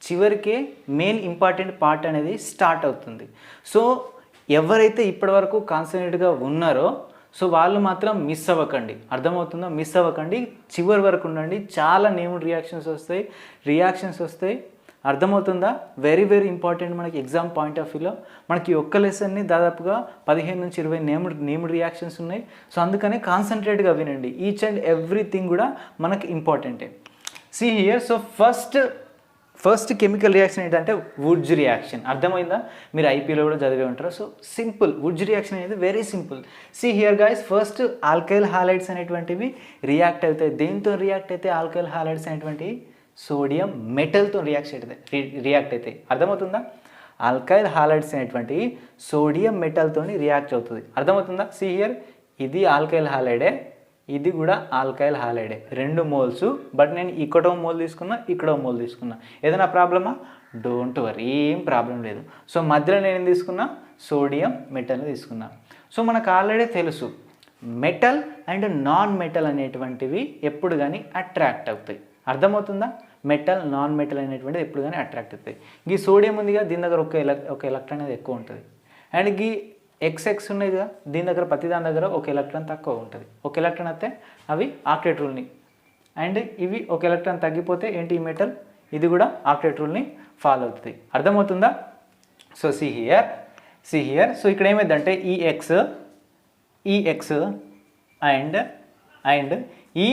చివరికే మెయిన్ ఇంపార్టెంట్ పార్ట్ అనేది స్టార్ట్ అవుతుంది. సో ఎవరైతే ఇప్పటివరకు కాన్సన్ట్రేట్గా ఉన్నారో సో వాళ్ళు మాత్రం మిస్ అవ్వకండి. అర్థమవుతుందా? మిస్ అవ్వకండి, చివరి వరకు ఉండండి. చాలా నేమ్డ్ రియాక్షన్స్ వస్తాయి. అర్థమవుతుందా? వెరీ ఇంపార్టెంట్ మనకి ఎగ్జామ్ పాయింట్ ఆఫ్ వ్యూలో. మనకి ఒక్క లెసన్ని దాదాపుగా 15 నుంచి 20 నేమ్డ్ రియాక్షన్స్ ఉన్నాయి. సో అందుకనే కాన్సన్ట్రేట్గా వినండి. ఈచ్ అండ్ ఎవ్రీథింగ్ కూడా మనకి ఇంపార్టెంటే. See here, so first chemical reaction ఏంటంటే వుడ్జ్ రియాక్షన్. అర్థమైందా? మీరు ఐపీలో కూడా చదివే ఉంటారు. సో సింపుల్, వుడ్జ్ రియాక్షన్ అనేది very simple. See here guys, first alkyl halides అనేటువంటివి రియాక్ట్ అవుతాయి. దేంతో రియాక్ట్ అయితే ఆల్కైల్ హాలైడ్స్ అనేటువంటివి? సోడియం మెటల్తో రియాక్ట్ అవుతాయి. అర్థమవుతుందా? ఆల్కైల్ హాలైడ్స్ అనేటువంటివి సోడియం మెటల్తో రియాక్ట్ అవుతుంది. అర్థమవుతుందా? సీ హియర్, ఇది ఆల్కైల్ హాలైడే, ఇది కూడా ఆల్కైల్ హాలైడే, 2 మోల్స్. బట్ నేను ఇక్కడో మోల్ తీసుకున్నా, ఏదైనా ప్రాబ్లమా? డోంట్ వరీ, ఏం ప్రాబ్లం లేదు. సో మధ్యలో నేను ఏం తీసుకున్నా? సోడియం మెటల్ని తీసుకున్నా. సో మనకు ఆల్రెడీ తెలుసు మెటల్ అండ్ నాన్ మెటల్ అనేటువంటివి ఎప్పుడు కానీ అట్రాక్ట్ అవుతాయి. అర్థమవుతుందా? మెటల్ నాన్ మెటల్ అనేటువంటిది ఎప్పుడు కానీ అట్రాక్ట్ అవుతాయి. ఈ సోడియం ఉందిగా, దీని దగ్గర ఒక ఎలక్ట్రాన్ అనేది ఎక్కువ ఉంటుంది. అండ్ ఈ XX ఉన్నాయి కదా, దీని దగ్గర ప్రతి దాని దగ్గర ఒక ఎలక్ట్రాన్ తక్కువ ఉంటుంది. ఒక ఎలక్ట్రాన్ అయితే అవి ఆక్టేట్ రూల్ని, అండ్ ఇవి ఒక ఎలక్ట్రాన్ తగ్గిపోతే ఏంటి ఈ మెటల్, ఇది కూడా ఆక్టేట్ రూల్ని ఫాలో అవుతుంది. అర్థమవుతుందా? సో సీ హియర్, సో ఇక్కడ ఏమైందంటే EX అండ్ ఈ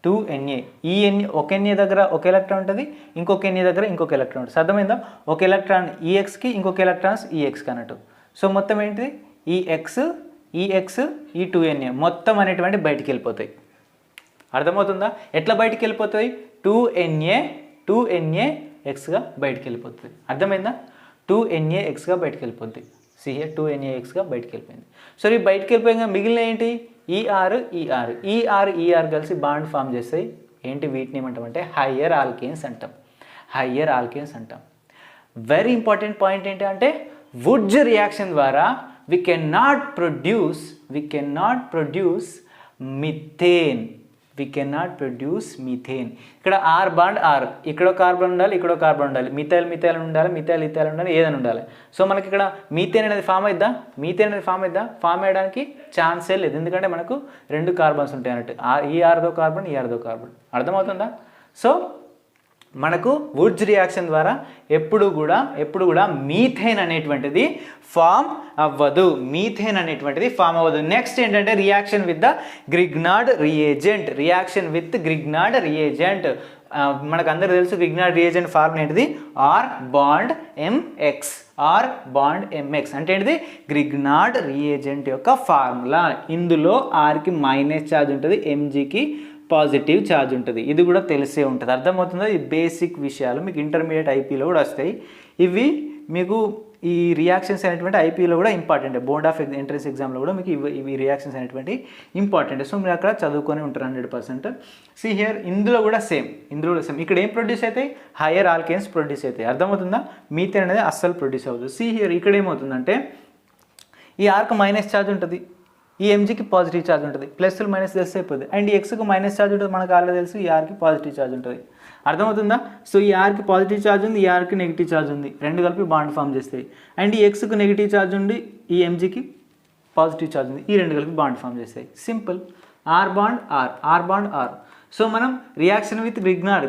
2Na ఈ ఒక NA దగ్గర ఒక ఎలక్ట్రాన్ ఉంటుంది, ఇంకొక NA దగ్గర ఇంకొక ఎలక్ట్రాన్ ఉంటుంది. అర్థమైందా? ఒక ఎలక్ట్రాన్ EXకి, ఇంకొక ఎలక్ట్రాన్స్ EXకి అన్నట్టు. సో మొత్తం ఏంటిది? EX ఈ 2Na మొత్తం అనేటువంటి బయటికి వెళ్ళిపోతాయి. అర్థమవుతుందా? ఎట్లా బయటికి వెళ్ళిపోతాయి? 2NaXగా బయటికి వెళ్ళిపోతుంది. అర్థమైందా? 2NaXగా బయటికి వెళ్ళిపోతుంది. సిహియర్ 2NaXగా బయటికి వెళ్ళిపోయింది. సో ఈ బయటికి వెళ్ళిపోయాక మిగిలిన ఏంటి? ER కలిసి బాండ్ ఫామ్ చేస్తాయి. ఏంటి వీటిని ఏమంటామంటే హయ్యర్ ఆల్కేన్స్ అంటాం. వెరీ ఇంపార్టెంట్ పాయింట్ ఏంటంటే వుడ్జ్ రియాక్షన్ ద్వారా we cannot produce methane. ఇక్కడ R బాండ్ R, ఇక్కడ కార్బన్ ఉండాలి, ఇక్కడ కార్బన్ ఉండాలి, మిథైల్ ఉండాలి, మిథైల్ ఉండాలి, ఏదైనా ఉండాలి. సో మనకి ఇక్కడ మీథేన్ అనేది ఫామ్ అయిద్దా? ఫామ్ అయ్యడానికి ఛాన్సే లేదు, ఎందుకంటే మనకు 2 కార్బన్స్ ఉంటాయి అన్నట్టు. ఈ ఆర్దో కార్బన్. అర్థమవుతుందా? సో మనకు వుడ్జ్ రియాక్షన్ ద్వారా ఎప్పుడు కూడా మీథేన్ అనేటువంటిది ఫామ్ అవ్వదు. నెక్స్ట్ ఏంటంటే రియాక్షన్ విత్ గ్రిగ్నార్డ్ రియేజెంట్. మనకు అందరికీ తెలుసు గ్రిగ్నార్డ్ రియేజెంట్ ఫార్ములా ఏంటిది? R బాండ్ MX అంటే ఏంటిది? గ్రిగ్నార్డ్ రియేజెంట్ యొక్క ఫార్ములా. ఇందులో Rకి మైనస్ ఛార్జ్ ఉంటుంది, Mgకి పాజిటివ్ ఛార్జ్ ఉంటుంది. ఇది కూడా తెలిసే ఉంటుంది. అర్థమవుతుందా? ఈ బేసిక్ విషయాలు మీకు ఇంటర్మీడియట్ ఐపీలో కూడా వస్తాయి. ఇవి మీకు ఈ రియాక్షన్స్ అనేటువంటి ఐపీలో కూడా ఇంపార్టెంట్, బోర్డ్ ఆఫ్ ఎంట్రన్స్ ఎగ్జామ్లో కూడా మీకు ఇవి రియాక్షన్స్ అనేటువంటి ఇంపార్టెంట్. సో మీరు అక్కడ చదువుకొని ఉంటారు 100%. సి హియర్ ఇందులో కూడా సేమ్, ఇక్కడ ఏం ప్రొడ్యూస్ అవుతాయి, హయ్యర్ ఆల్కేన్స్ ప్రొడ్యూస్ అవుతాయి. అర్థమవుతుందా? మీథేన్ అనేది అస్సలు ప్రొడ్యూస్ అవుతుంది. సి హియర్ ఇక్కడ ఏమవుతుందంటే ఈ ఆర్కు మైనస్ ఛార్జ్ ఉంటుంది, ఈ ఎంజీకి పాజిటివ్ ఛార్జ్ ఉంటుంది, ప్లస్లు మైనస్ తెలిసి అయిపోతుంది. అండ్ ఈ ఎక్స్కి మైనస్ ఛార్జ్ ఉంటుంది, మనకు ఆల్రెడీ తెలుసు. ఈ ఆర్కి పాజిటివ్ ఛార్జ్ ఉంటుంది. అర్థమవుతుందా? సో ఈ ఆర్కి పాజిటివ్ ఛార్జ్ ఉంది, ఈ ఆర్కి నెగిటివ్ ఛార్జ్ ఉంది, రెండు కలిపి బాండ్ ఫామ్ చేస్తాయి. అండ్ ఈ ఎక్స్కి నెగిటివ్ ఛార్జ్ ఉంది, ఈ ఎంజీకి పాజిటివ్ ఛార్జ్ ఉంది, ఈ రెండు కలిపి బాండ్ ఫామ్ చేస్తాయి. Simple. R bond R, R bond R. So మనం రియాక్షన్ విత్ గ్రిగ్నార్డ్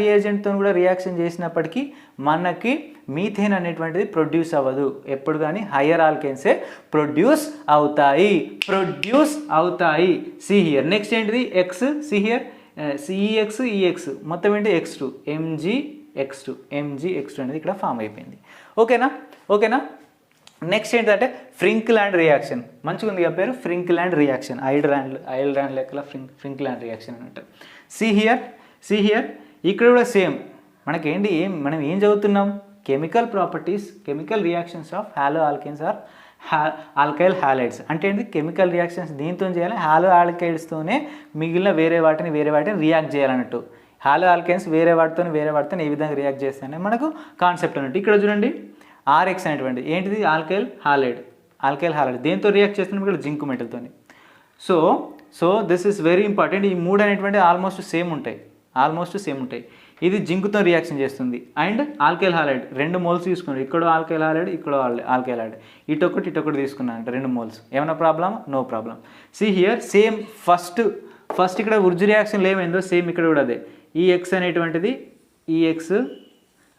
రియేజెంట్తో కూడా రియాక్షన్ చేసినప్పటికీ మనకి మీథేన్ అనేటువంటిది ప్రొడ్యూస్ అవ్వదు ఎప్పుడు కానీ, హయ్యర్ ఆల్కేన్సే ప్రొడ్యూస్ అవుతాయి. సి హియర్ నెక్స్ట్ ఏంటిది ఎక్స్, సి హియర్ సిఈఎక్స్ ఈఎక్స్ మొత్తం ఏంటి X2, MgX2 అనేది ఇక్కడ ఫామ్ అయిపోయింది. ఓకేనా. నెక్స్ట్ ఏంటంటే ఫ్రింక్లాండ్ రియాక్షన్. మంచిగా ఉంది పేరు, ఫ్రింక్లాండ్ రియాక్షన్. ఐల్రాండ్ లెక్కల ఫ్రింక్లాండ్ రియాక్షన్ అన్నట్టు. సి హియర్ ఇక్కడ కూడా సేమ్. మనం ఏం చదువుతున్నాం, chemical properties, chemical reactions of haloalkanes or alkyl halides. అంటే ఏంటి, కెమికల్ రియాక్షన్స్ దీంతో చేయాలి, హాలో ఆల్కైడ్స్తోనే మిగిలిన వేరే వాటిని రియాక్ట్ చేయాలన్నట్టు. హాలో ఆల్కైన్స్ వేరే వాటితో ఏ విధంగా రియాక్ట్ చేస్తాయని మనకు కాన్సెప్ట్ అన్నట్టు. ఇక్కడ చూడండి ఆర్ఎక్స్ అనేటువంటి ఏంటిది, ఆల్కైల్ హాలైడ్ దేంతో రియాక్ట్ చేస్తున్నాం, ఇక్కడ జింక్ మెటల్తో. So this is very important. ఈ మూడు అనేటువంటి ఆల్మోస్ట్ సేమ్ ఉంటాయి. ఇది జింక్తో రియాక్షన్ చేస్తుంది. అండ్ ఆల్కైల్ హాలైడ్ 2 మోల్స్ తీసుకున్నారు, ఇక్కడ ఆల్కైల్ హాలైడ్, ఇక్కడ ఆల్కైల్ హాలైడ్, ఇటొకటి తీసుకున్నాను 2 మోల్స్. ఏమైనా problem? No problem. See here same first ఇక్కడ ఉర్జు రియాక్షన్లో ఏమైందో సేమ్ ఇక్కడ కూడా అదే. ఈ ఎక్స్ అనేటువంటిది ఈఎక్స్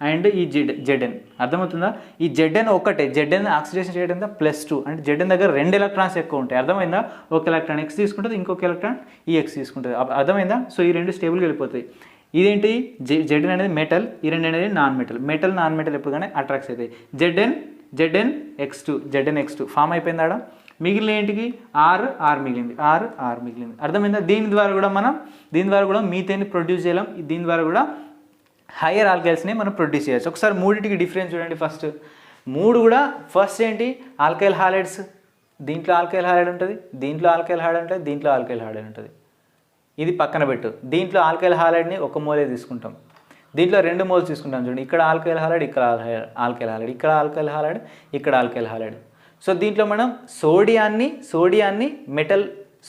అండ్ ఈ జెడ్ఎన్. అర్థమవుతుందా? ఈ జెడ్ఎన్ ఒకటే, జెడ్ఎన్ ఆక్సిడేషన్ చేయడం +2, అంటే జెడ్ఎన్ దగ్గర 2 ఎలక్ట్రాన్స్ ఎక్కువ ఉంటాయి. అర్థమైందా? ఒక ఎలక్ట్రాన్ ఎక్స్ తీసుకుంటుంది, ఇంకొక ఎలక్ట్రాన్ ఈ ఎక్స్ తీసుకుంటుంది. అర్థమైందా? సో ఈ 2 స్టేబుల్గా వెళ్ళిపోతాయి. ఇదేంటి, జెడ్ఎన్ అనేది మెటల్, ఈ 2 అనేది నాన్ మెటల్ ఎప్పుడు కానీ అట్రాక్ట్స్ అవుతాయి. జెడ్ఎన్ X2 ఫామ్ అయిపోయింది. ఆడ మిగిలిన ఏంటికి ఆర్ మిగిలింది. అర్థమైందా? దీని ద్వారా కూడా మీథేన్ ప్రొడ్యూస్ చేయలేం. దీని ద్వారా కూడా హయ్యర్ ఆల్కైల్స్ని మనం ప్రొడ్యూస్ చేయొచ్చు. ఒకసారి మూడింటికి డిఫరెన్స్ చూడండి. ఫస్ట్ ఏంటి, ఆల్కైల్ హాలైడ్స్, దీంట్లో ఆల్కైల్ హాలైడ్ ఉంటుంది, దీంట్లో ఆల్కైల్ హాలైడ్ ఉంటుంది. ఇది పక్కన పెట్టు. దీంట్లో ఆల్కైల్ హాలైడ్ని 1 మోలే తీసుకుంటాం, దీంట్లో 2 మోల్స్ తీసుకుంటాం. చూడండి, ఇక్కడ ఆల్కైల్ హాలైడ్, ఇక్కడ ఆల్కైల్ హాలైడ్, ఇక్కడ ఆల్కైల్ హాలైడ్. సో దీంట్లో మనం సోడియాన్ని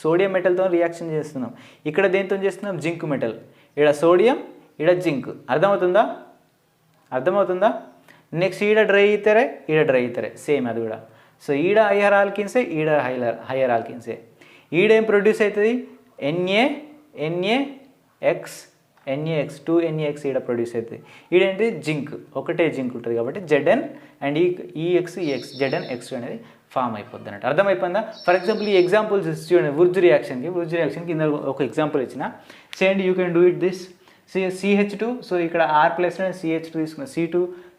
సోడియం మెటల్తో రియాక్షన్ చేస్తున్నాం. ఇక్కడ దేంతో చేస్తున్నాం, జింక్ మెటల్. ఇక్కడ సోడియం, ఇక్కడ జింక్. అర్థమవుతుందా? నెక్స్ట్ ఈడ డ్రై అవుతారే సేమ్ అది కూడా. సో ఈడ హయ్యర్ ఆల్కిన్సే, ఈడ హయ్యర్ ఆల్కిన్సే. ఈడేం ప్రొడ్యూస్ అవుతుంది, NaX 2 NaX ఈడ ప్రొడ్యూస్ అవుతుంది. ఈడేంటి, జింక్, ఒకటే జింక్ ఉంటుంది కాబట్టి ZN and EX ZN X2 అనేది ఫామ్ అయిపోద్ది అన్నట్టు. అర్థమైపోయిందా? ఫర్ ఎగ్జాంపుల్ ఈ ఎగ్జాంపుల్స్ చూడండి. ఉర్జు రియాక్షన్కి కింద ఒక ఎగ్జాంపుల్ ఇచ్చిన. Send you can do it this. CH2, so ఇక్కడ ఆర్ ప్లేస్లో నేను CH2 తీసుకున్నా,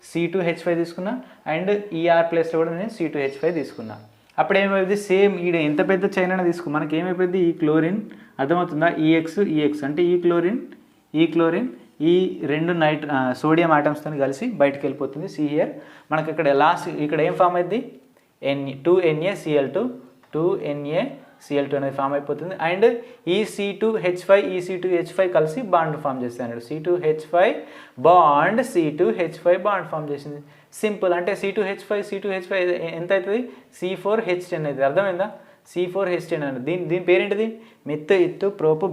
C2H5 తీసుకున్నా, అండ్ ఈ ఆర్ ప్లేస్లో కూడా నేను C2H5 తీసుకున్నా. అప్పుడు ఏమైపోయింది, సేమ్ ఈడ ఎంత పెద్ద చైన్ అయినా తీసుకో, మనకి ఏమైపోయింది, ఈ క్లోరిన్. అర్థమవుతుందా? EX అంటే ఈ క్లోరిన్ ఈ 2 సోడియం ఆటమ్స్తో కలిసి బయటకు వెళ్ళిపోతుంది. సి హియర్ మనకి ఇక్కడ ఏం ఫామ్ అయింది, 2NaCl2 అనేది ఫామ్ అయిపోతుంది. అండ్ ఈ C2H5 కలిసి బాండ్ ఫామ్ చేస్తాడు. C2H5 బాండ్ ఫామ్ చేసింది. సింపుల్. అంటే C2H5 ఎంత అవుతుంది, C4H10 అవుతుంది. అర్థమైందా? C4H10 అనేది దీని పేరేంటిది, మిథ్ ప్రోపు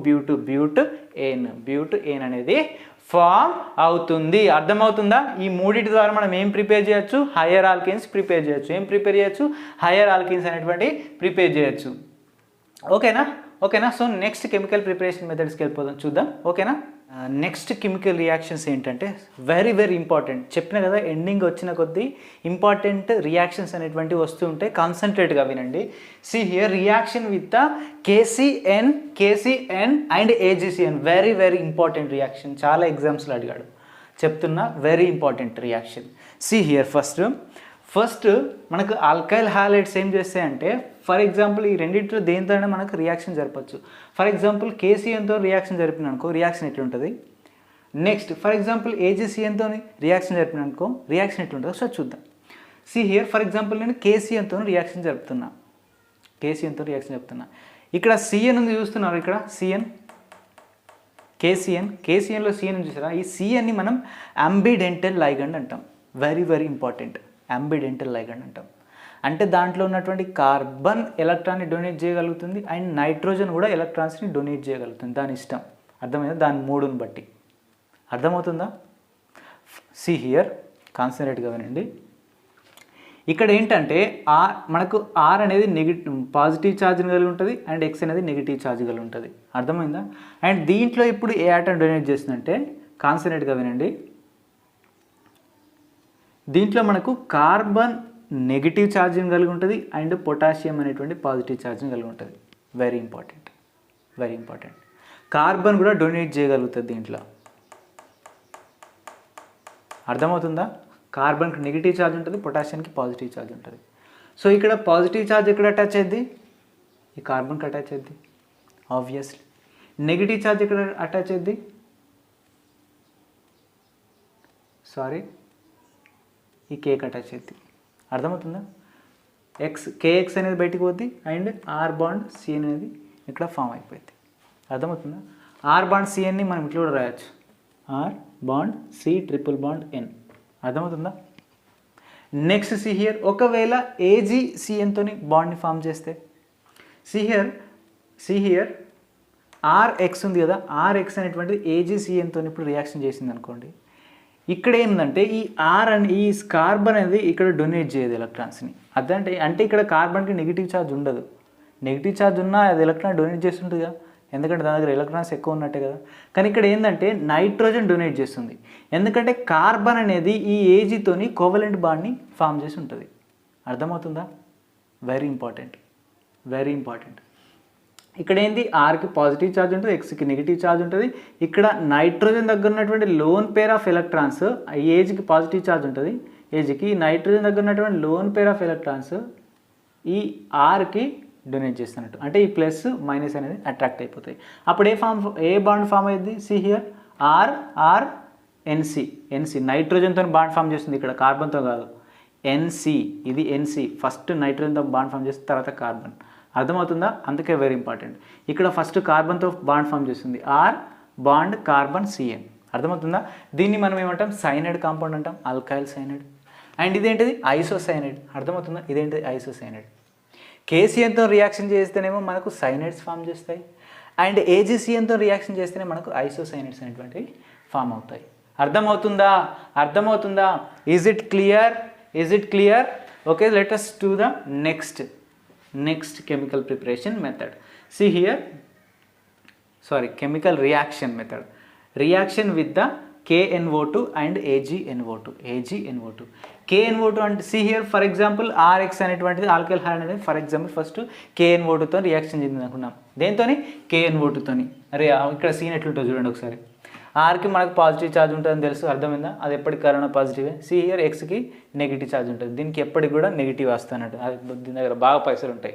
బ్యూటేన్ అనేది ఫామ్ అవుతుంది. అర్థమవుతుందా? ఈ మూడింటి ద్వారా మనం ఏం ప్రిపేర్ చేయొచ్చు, హయ్యర్ ఆల్కిన్స్ ప్రిపేర్ చేయొచ్చు. హయ్యర్ ఆల్కిన్స్ అనేటువంటి ప్రిపేర్ చేయొచ్చు. ఓకేనా. సో నెక్స్ట్ కెమికల్ ప్రిపరేషన్ మెథడ్స్కి వెళ్ళిపోదాం, చూద్దాం. ఓకేనా. నెక్స్ట్ కెమికల్ రియాక్షన్స్ ఏంటంటే వెరీ ఇంపార్టెంట్. చెప్పిన కదా, ఎండింగ్ వచ్చిన కొద్దీ ఇంపార్టెంట్ రియాక్షన్స్ అనేటువంటివి వస్తూ ఉంటాయి. కాన్సన్ట్రేట్గా వినండి. See here reaction with KCN and AgCN. Very important reaction. చాలా ఎగ్జామ్స్లో అడిగాడు, చెప్తున్నా. Very important reaction. See here first మనకు ఆల్కైల్ హాలైడ్స్ ఏం చేస్తాయంటే, ఫర్ ఎగ్జాంపుల్ ఈ రెండింటిలో దేనితోనే మనకు రియాక్షన్ జరపచ్చు. ఫర్ ఎగ్జాంపుల్ KCNతో రియాక్షన్ జరిపిన అనుకో, రియాక్షన్ ఎట్లుంటుంది. నెక్స్ట్ ఫర్ ఎగ్జాంపుల్ AgCNతో రియాక్షన్ జరిపిన అనుకో, రియాక్షన్ ఎట్లుంటుందో సో చూద్దాం. సి హియర్ ఫర్ ఎగ్జాంపుల్ నేను కేసీఎన్తో రియాక్షన్ జరుపుతున్నా, కేసీఎన్తో రియాక్షన్ చెప్తున్నా. ఇక్కడ సిఎన్ ఉంది చూస్తున్నారు, ఇక్కడ సిఎన్ కేసీఎన్లో సిఎన్ చూసారా? ఈ సిఎన్ని మనం అంబిడెంటల్ లైగండ్ అంటాం. వెరీ వెరీ ఇంపార్టెంట్, అంబిడెంటల్ లైగండ్ అంటాం. అంటే దాంట్లో ఉన్నటువంటి కార్బన్ ఎలక్ట్రాన్ని డొనేట్ చేయగలుగుతుంది అండ్ నైట్రోజన్ కూడా ఎలక్ట్రాన్స్ని డొనేట్ చేయగలుగుతుంది, దాని ఇష్టం. అర్థమైందా? దాని మూడుని బట్టి. అర్థమవుతుందా? సి హియర్, కాన్సన్ట్రేట్గా వినండి. ఇక్కడ ఏంటంటే మనకు ఆర్ అనేది పాజిటివ్ ఛార్జ్ని కలిగి ఉంటుంది అండ్ ఎక్స్ అనేది నెగిటివ్ ఛార్జ్ కలిగి ఉంటుంది. అర్థమైందా? అండ్ దీంట్లో ఇప్పుడు ఏ ఆటమ్ డొనేట్ చేస్తుందంటే, కాన్సన్ట్రేట్గా వినండి, దీంట్లో మనకు కార్బన్ నెగిటివ్ ఛార్జ్ని కలిగి ఉంటుంది అండ్ పొటాషియం అనేటువంటి పాజిటివ్ ఛార్జ్ని కలిగి ఉంటుంది. Very important, very important. Carbon కూడా డొనేట్ చేయగలుగుతుంది దీంట్లో. అర్థమవుతుందా? కార్బన్కి నెగిటివ్ ఛార్జ్ ఉంటుంది, పొటాషియంకి పాజిటివ్ ఛార్జ్ ఉంటుంది. సో ఇక్కడ పాజిటివ్ ఛార్జ్ ఎక్కడ అటాచ్ అయ్యింది? ఈ కార్బన్కి అటాచ్ అయ్యింది ఆబ్వియస్లీ. నెగిటివ్ ఛార్జ్ ఎక్కడ అటాచ్ అయ్యింది? సారీ, ఈ కేక్ అటాచ్ అయ్యింది. అర్థమవుతుందా? కేఎక్స్ అనేది బయటికి పోద్ది అండ్ ఆర్ బాండ్ సిఎన్ అనేది ఇక్కడ ఫామ్ అయిపోయింది. అర్థమవుతుందా? ఆర్ బాండ్ సిఎన్ని మనం ఇట్లా కూడా రాయొచ్చు, R bond C triple bond N. అర్థమవుతుందా? నెక్స్ట్ సి హియర్, ఒకవేళ ఏజీ సిఎన్తో బాండ్ని ఫామ్ చేస్తే, సి హియర్ ఆర్ఎక్స్ ఉంది కదా, ఆర్ఎక్స్ అనేటువంటిది ఏజీ సిఎన్తో ఇప్పుడు రియాక్షన్ చేసింది అనుకోండి. ఇక్కడ ఏంటంటే ఈ ఈ కార్బన్ అనేది ఇక్కడ డొనేట్ చేయదు ఎలక్ట్రాన్స్ని. అంటే ఇక్కడ కార్బన్కి నెగిటివ్ ఛార్జ్ ఉండదు. నెగిటివ్ ఛార్జ్ ఉన్నా అది ఎలక్ట్రాన్ డొనేట్ చేస్తుంటుంది కదా, ఎందుకంటే దాని దగ్గర ఎలక్ట్రాన్స్ ఎక్కువ ఉన్నట్టే కదా. కానీ ఇక్కడ ఏంటంటే నైట్రోజన్ డొనేట్ చేస్తుంది, ఎందుకంటే కార్బన్ అనేది ఈ ఏజీతోని కోవలెంట్ బాండ్ని ఫామ్ చేసి ఉంటుంది. అర్థమవుతుందా? Very important, very important. ఇక్కడ ఏంటి, ఆర్కి పాజిటివ్ ఛార్జ్ ఉంటుంది, ఎక్స్కి నెగిటివ్ ఛార్జ్ ఉంటుంది. ఇక్కడ నైట్రోజన్ దగ్గర ఉన్నటువంటి లోన్ పేర్ ఆఫ్ ఎలక్ట్రాన్స్ ఏజ్కి పాజిటివ్ ఛార్జ్ ఉంటుంది, ఏజ్కి నైట్రోజన్ దగ్గర ఉన్నటువంటి లోన్ పేర్ ఆఫ్ ఎలక్ట్రాన్స్ ఈ ఆర్కి డొనేట్ చేస్తున్నట్టు. అంటే ఈ ప్లస్ మైనస్ అనేది అట్రాక్ట్ అయిపోతాయి. అప్పుడు ఏ బాండ్ ఫామ్ అయ్యింది? See here R NC. నైట్రోజన్తో బాండ్ ఫామ్ చేస్తుంది, ఇక్కడ కార్బన్తో కాదు, ఎన్సి. ఇది ఎన్సి, ఫస్ట్ నైట్రోజన్తో బాండ్ ఫామ్ చేస్తుంది, తర్వాత కార్బన్. అర్థమవుతుందా? అందుకే వెరీ ఇంపార్టెంట్. ఇక్కడ ఫస్ట్ కార్బన్తో బాండ్ ఫామ్ చేస్తుంది, ఆర్ బాండ్ కార్బన్ సిఎన్. అర్థమవుతుందా? దీన్ని మనం ఏమంటాం? సైనైడ్ కాంపౌండ్ అంటాం, ఆల్కైల్ సైనైడ్. అండ్ ఇదేంటిది? ఐసోసైనైడ్. అర్థమవుతుందా? ఇదేంటిది? ఐసోసైనైడ్. కేసీఎన్తో రియాక్షన్ చేస్తేనేమో మనకు సైనైడ్స్ ఫామ్ చేస్తాయి అండ్ ఏజీసీఎన్తో రియాక్షన్ చేస్తేనే మనకు ఐసోసైనైడ్స్ అనేటువంటివి ఫామ్ అవుతాయి. అర్థమవుతుందా? అర్థమవుతుందా? Is it clear? Okay, let us do the next chemical preparation method. See here, chemical reaction method. Reaction with the KNO2 and AgNO2. KNO2 అంటే see here, for example RX అనేటువంటిది alkyl halide అనేది for example first KNO2తో reaction చెందింది అనుకున్నాం. దేంతోని? KNO2తోని. అరే ఇక్కడ scene ఎట్లుంటుందో చూడండి ఒకసారి. ఆర్కి మనకు పాజిటివ్ ఛార్జ్ ఉంటుందని తెలుసు, అర్థమైందా? అది ఎప్పటికి కరోనా పాజిటివే. సి హియర్ ఎక్స్కి నెగిటివ్ ఛార్జ్ ఉంటుంది, దీనికి ఎప్పటికి కూడా నెగిటివ్ వస్తానట్టు, దీని దగ్గర బాగా పైసలు ఉంటాయి.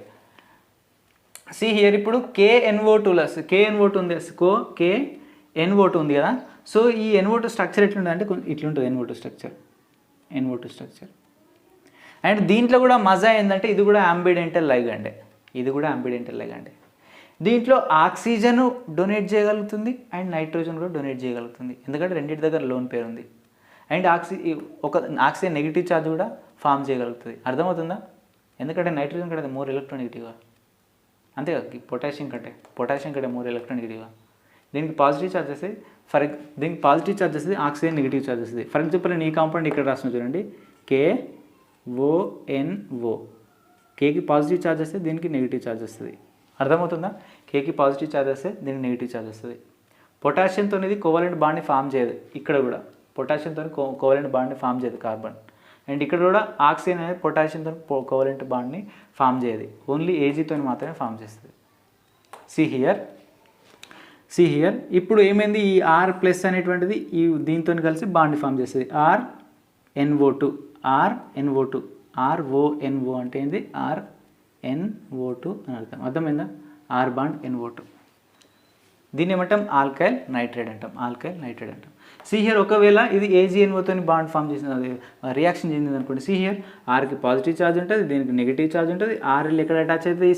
సి హియర్ ఇప్పుడు KNO2 ఉంది, KNO2 ఉంది కదా. సో ఈ NO2 స్ట్రక్చర్ ఎట్లుంటుంది అంటే ఇట్లుంటుంది NO2 స్ట్రక్చర్. అండ్ దీంట్లో కూడా మజా ఏంటంటే ఇది కూడా అంబిడెంటల్ లైగండే, దీంట్లో ఆక్సిజన్ డొనేట్ చేయగలుగుతుంది అండ్ నైట్రోజన్ కూడా డొనేట్ చేయగలుగుతుంది, ఎందుకంటే రెండింటి దగ్గర లోన్ పేరు ఉంది. అండ్ ఆక్సిజన్ నెగిటివ్ ఛార్జ్ కూడా ఫామ్ చేయగలుగుతుంది. అర్థమవుతుందా? ఎందుకంటే నైట్రోజన్ కంటే మోర్ ఎలక్ట్రోనెగటివ్గా, అంతేగా పొటాషియం కంటే మోర్ ఎలక్ట్రోనెగటివ్గా. దీనికి పాజిటివ్ ఛార్జ్ వస్తే ఆక్సిజన్ నెగిటివ్ ఛార్జ్ వస్తుంది. ఫర్ ఎగ్జాంపుల్ నేను ఈ కాంపౌండ్ ఇక్కడ రాసిన చూడండి, KONO. కేకి పాజిటివ్ ఛార్జ్ వస్తే దీనికి నెగిటివ్ ఛార్జ్ వస్తుంది. అర్థమవుతుందా? కేకి పాజిటివ్ ఛార్జ్ వస్తే దీనికి నెగిటివ్ ఛార్జ్ వస్తుంది. పొటాషియంతో ఇది కోవలెంట్ బాండ్ని ఫామ్ చేయదు, ఇక్కడ కూడా పొటాషియంతో కోవలెంట్ బాండ్ని ఫామ్ చేయదు కార్బన్. అండ్ ఇక్కడ కూడా ఆక్సిజన్ అనేది పొటాషియంతో కోవలెంట్ బాండ్ని ఫామ్ చేయదు, ఓన్లీ ఏజీతో మాత్రమే ఫామ్ చేస్తుంది. సి హియర్ ఇప్పుడు ఏమైంది, ఈ R ప్లస్ అనేటువంటిది ఈ దీంతో కలిసి బాండ్ని ఫామ్ చేస్తుంది, RNO2 RONO అంటే ఏంది, RNO2 అని అర్థం. అర్థమైందా? R bond NO2. దీన్ని ఏమంటాం ఆల్కైల్ నైట్రేట్ అంటాం, ఆల్కైల్ నైట్రేట్ అంటాం. సి హియర్ ఒకవేళ ఇది AgNO తోని బాండ్ ఫామ్ చేసిన రియాక్షన్ చెందింది అనుకోండి. సి హియర్ Rకి పాజిటివ్ ఛార్జ్ ఉంటుంది, దీనికి నెగిటివ్ ఛార్జ్ ఉంటుంది. Rl ఎక్కడ అటాచ్ అవుతుంది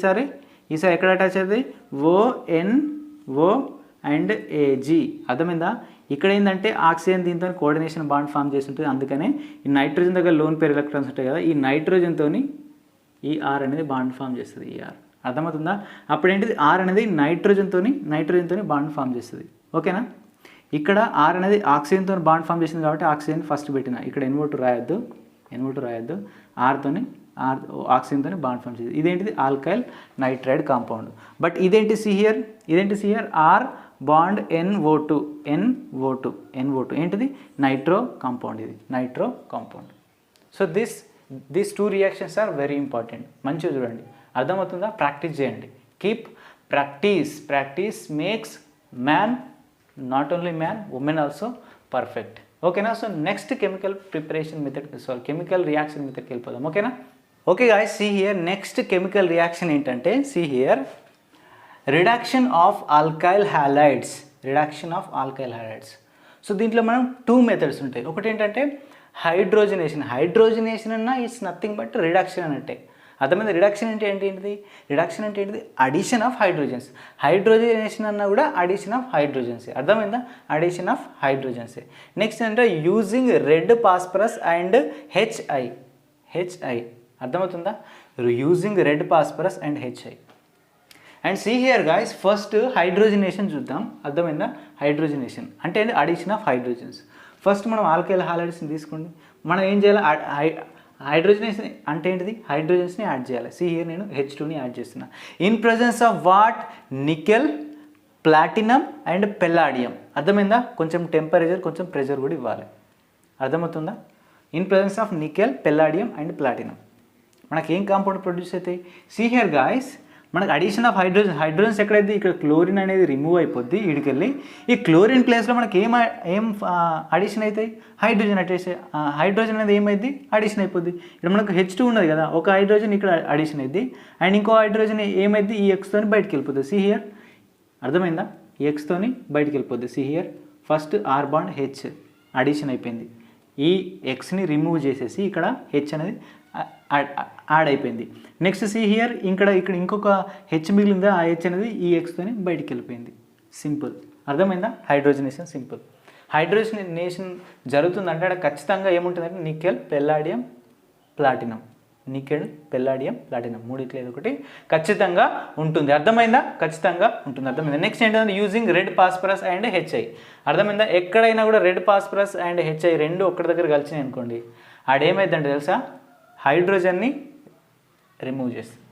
ఈసారి ఎక్కడ అటాచ్ అవుతుంది ONO అండ్ Ag. అర్థమైందా? ఇక్కడ ఏంటంటే ఆక్సిజన్ దీంతో కోఆర్డినేషన్ బాండ్ ఫామ్ చేసి ఉంటుంది. అందుకనే ఈ నైట్రోజన్ దగ్గర లోన్ పేర్ ఎలక్ట్రాన్స్ ఉంటాయి కదా, ఈ నైట్రోజన్తో ఈ R అనేది బాండ్ ఫామ్ చేస్తుంది. ఈ R అర్థమవుతుందా? అప్పుడు ఏంటిది R అనేది నైట్రోజన్తో బాండ్ ఫామ్ చేస్తుంది. ఓకేనా? ఇక్కడ R అనేది ఆక్సిజన్తో బాండ్ ఫామ్ చేసింది కాబట్టి ఆక్సిజన్ ఫస్ట్ పెట్టిన, ఇక్కడ NO2 రాయొద్దు, Rతోని ఆక్సిజన్తో బాండ్ ఫామ్ చేసింది. ఇదేంటిది ఆల్కైల్ నైట్రైడ్ కాంపౌండ్. బట్ ఇదేంటి see here R bond NO2 ఏంటిది నైట్రో కాంపౌండ్, ఇది nitro compound. So these two reactions are very important. మంచిగా చూడండి, అర్థమవుతుందా? ప్రాక్టీస్ చేయండి. Keep practice makes man, not only man, women also perfect. ఓకేనా? So next chemical reaction మెథడ్కి వెళ్ళిపోదాం. ఓకేనా? Okay guys, see here next chemical reaction ఏంటంటే see here reduction of alkyl halides. So దీంట్లో మనం 2 మెథడ్స్ ఉంటాయి. ఒకటి ఏంటంటే హైడ్రోజనేషన్ అన్న ఇట్స్ నథింగ్ బట్ రిడక్షన్ అన్నట్టే. అర్థమైంది? రిడక్షన్ అంటే ఏంటిది? అడిషన్ ఆఫ్ హైడ్రోజనేషన్ అన్న కూడా అడిషన్ ఆఫ్ హైడ్రోజన్సే. అర్థమైందా? అడిషన్ ఆఫ్ హైడ్రోజన్సే. నెక్స్ట్ అంటే using red phosphorus and HI. అర్థమవుతుందా? Using red phosphorus and HI. And see here guys, first hydrogenation చూద్దాం. అర్థమైందా? హైడ్రోజనేషన్ అంటే అడిషన్ ఆఫ్ హైడ్రోజన్స్. ఫస్ట్ మనం ఆల్కైల్ హాలైడ్స్ని తీసుకోండి. మనం ఏం చేయాలి? హైడ్రోజనేషన్ అంటే ఏంటిది? హైడ్రోజన్స్ని యాడ్ చేయాలి. సీ హియర్ నేను H2ని యాడ్ చేస్తున్నా. In presence of what? Nickel, platinum and palladium. అర్థమైందా? కొంచెం టెంపరేచర్, కొంచెం ప్రెషర్ కూడా ఇవ్వాలి. అర్థమవుతుందా? In presence of nickel, palladium and platinum మనకి ఏం కాంపౌండ్ ప్రొడ్యూస్ అవుతాయి? సీ హియర్ గాయ్స్, మనకు అడిషన్ ఆఫ్ హైడ్రోజన్స్ ఎక్కడైతే ఇక్కడ క్లోరిన్ అనేది రిమూవ్ అయిపోద్ది వీడికెళ్ళి. ఈ క్లోరిన్ ప్లేస్లో మనకి ఏం అడిషన్ అవుతాయి? హైడ్రోజన్ అనేది ఏమైంది? అడిషన్ అయిపోద్ది. ఇక్కడ మనకు H2 ఉన్నది కదా, ఒక హైడ్రోజన్ ఇక్కడ అడిషన్ అయింది అండ్ ఇంకో హైడ్రోజన్ ఏమైంది? ఈ Xతోని బయటకు వెళ్ళిపోతుంది. సి హియర్ అర్థమైందా? ఈ Xతోని బయటకు వెళ్ళిపోద్ది. See here first R bond H addition అయిపోయింది. ఈ Xని రిమూవ్ చేసేసి ఇక్కడ H అనేది యాడ్ అయిపోయింది. నెక్స్ట్ సి హియర్ ఇక్కడ ఇంకొక H మిగిలిందా, ఆ H అనేది ఈ Xతోని బయటికి వెళ్ళిపోయింది. సింపుల్. అర్థమైందా? Hydrogenation simple. హైడ్రోజనేషన్ జరుగుతుందంటే అక్కడ ఖచ్చితంగా ఏముంటుందంటే నికెల్, పెల్లాడియం, ప్లాటినం. మూడిట్లో ఏదో ఒకటి ఖచ్చితంగా ఉంటుంది. అర్థమైందా? ఖచ్చితంగా ఉంటుంది. అర్థమైందా? నెక్స్ట్ ఏంటంటే using red phosphorus and H I. అర్థమైందా? ఎక్కడైనా కూడా రెడ్ ఫాస్ఫరస్ అండ్ హెచ్ఐ రెండు ఒక్కడి దగ్గర కలిసినాయి అనుకోండి, ఆడేమైందంటే తెలుసా? హైడ్రోజన్ని రిమూవ్ చేస్తుంది.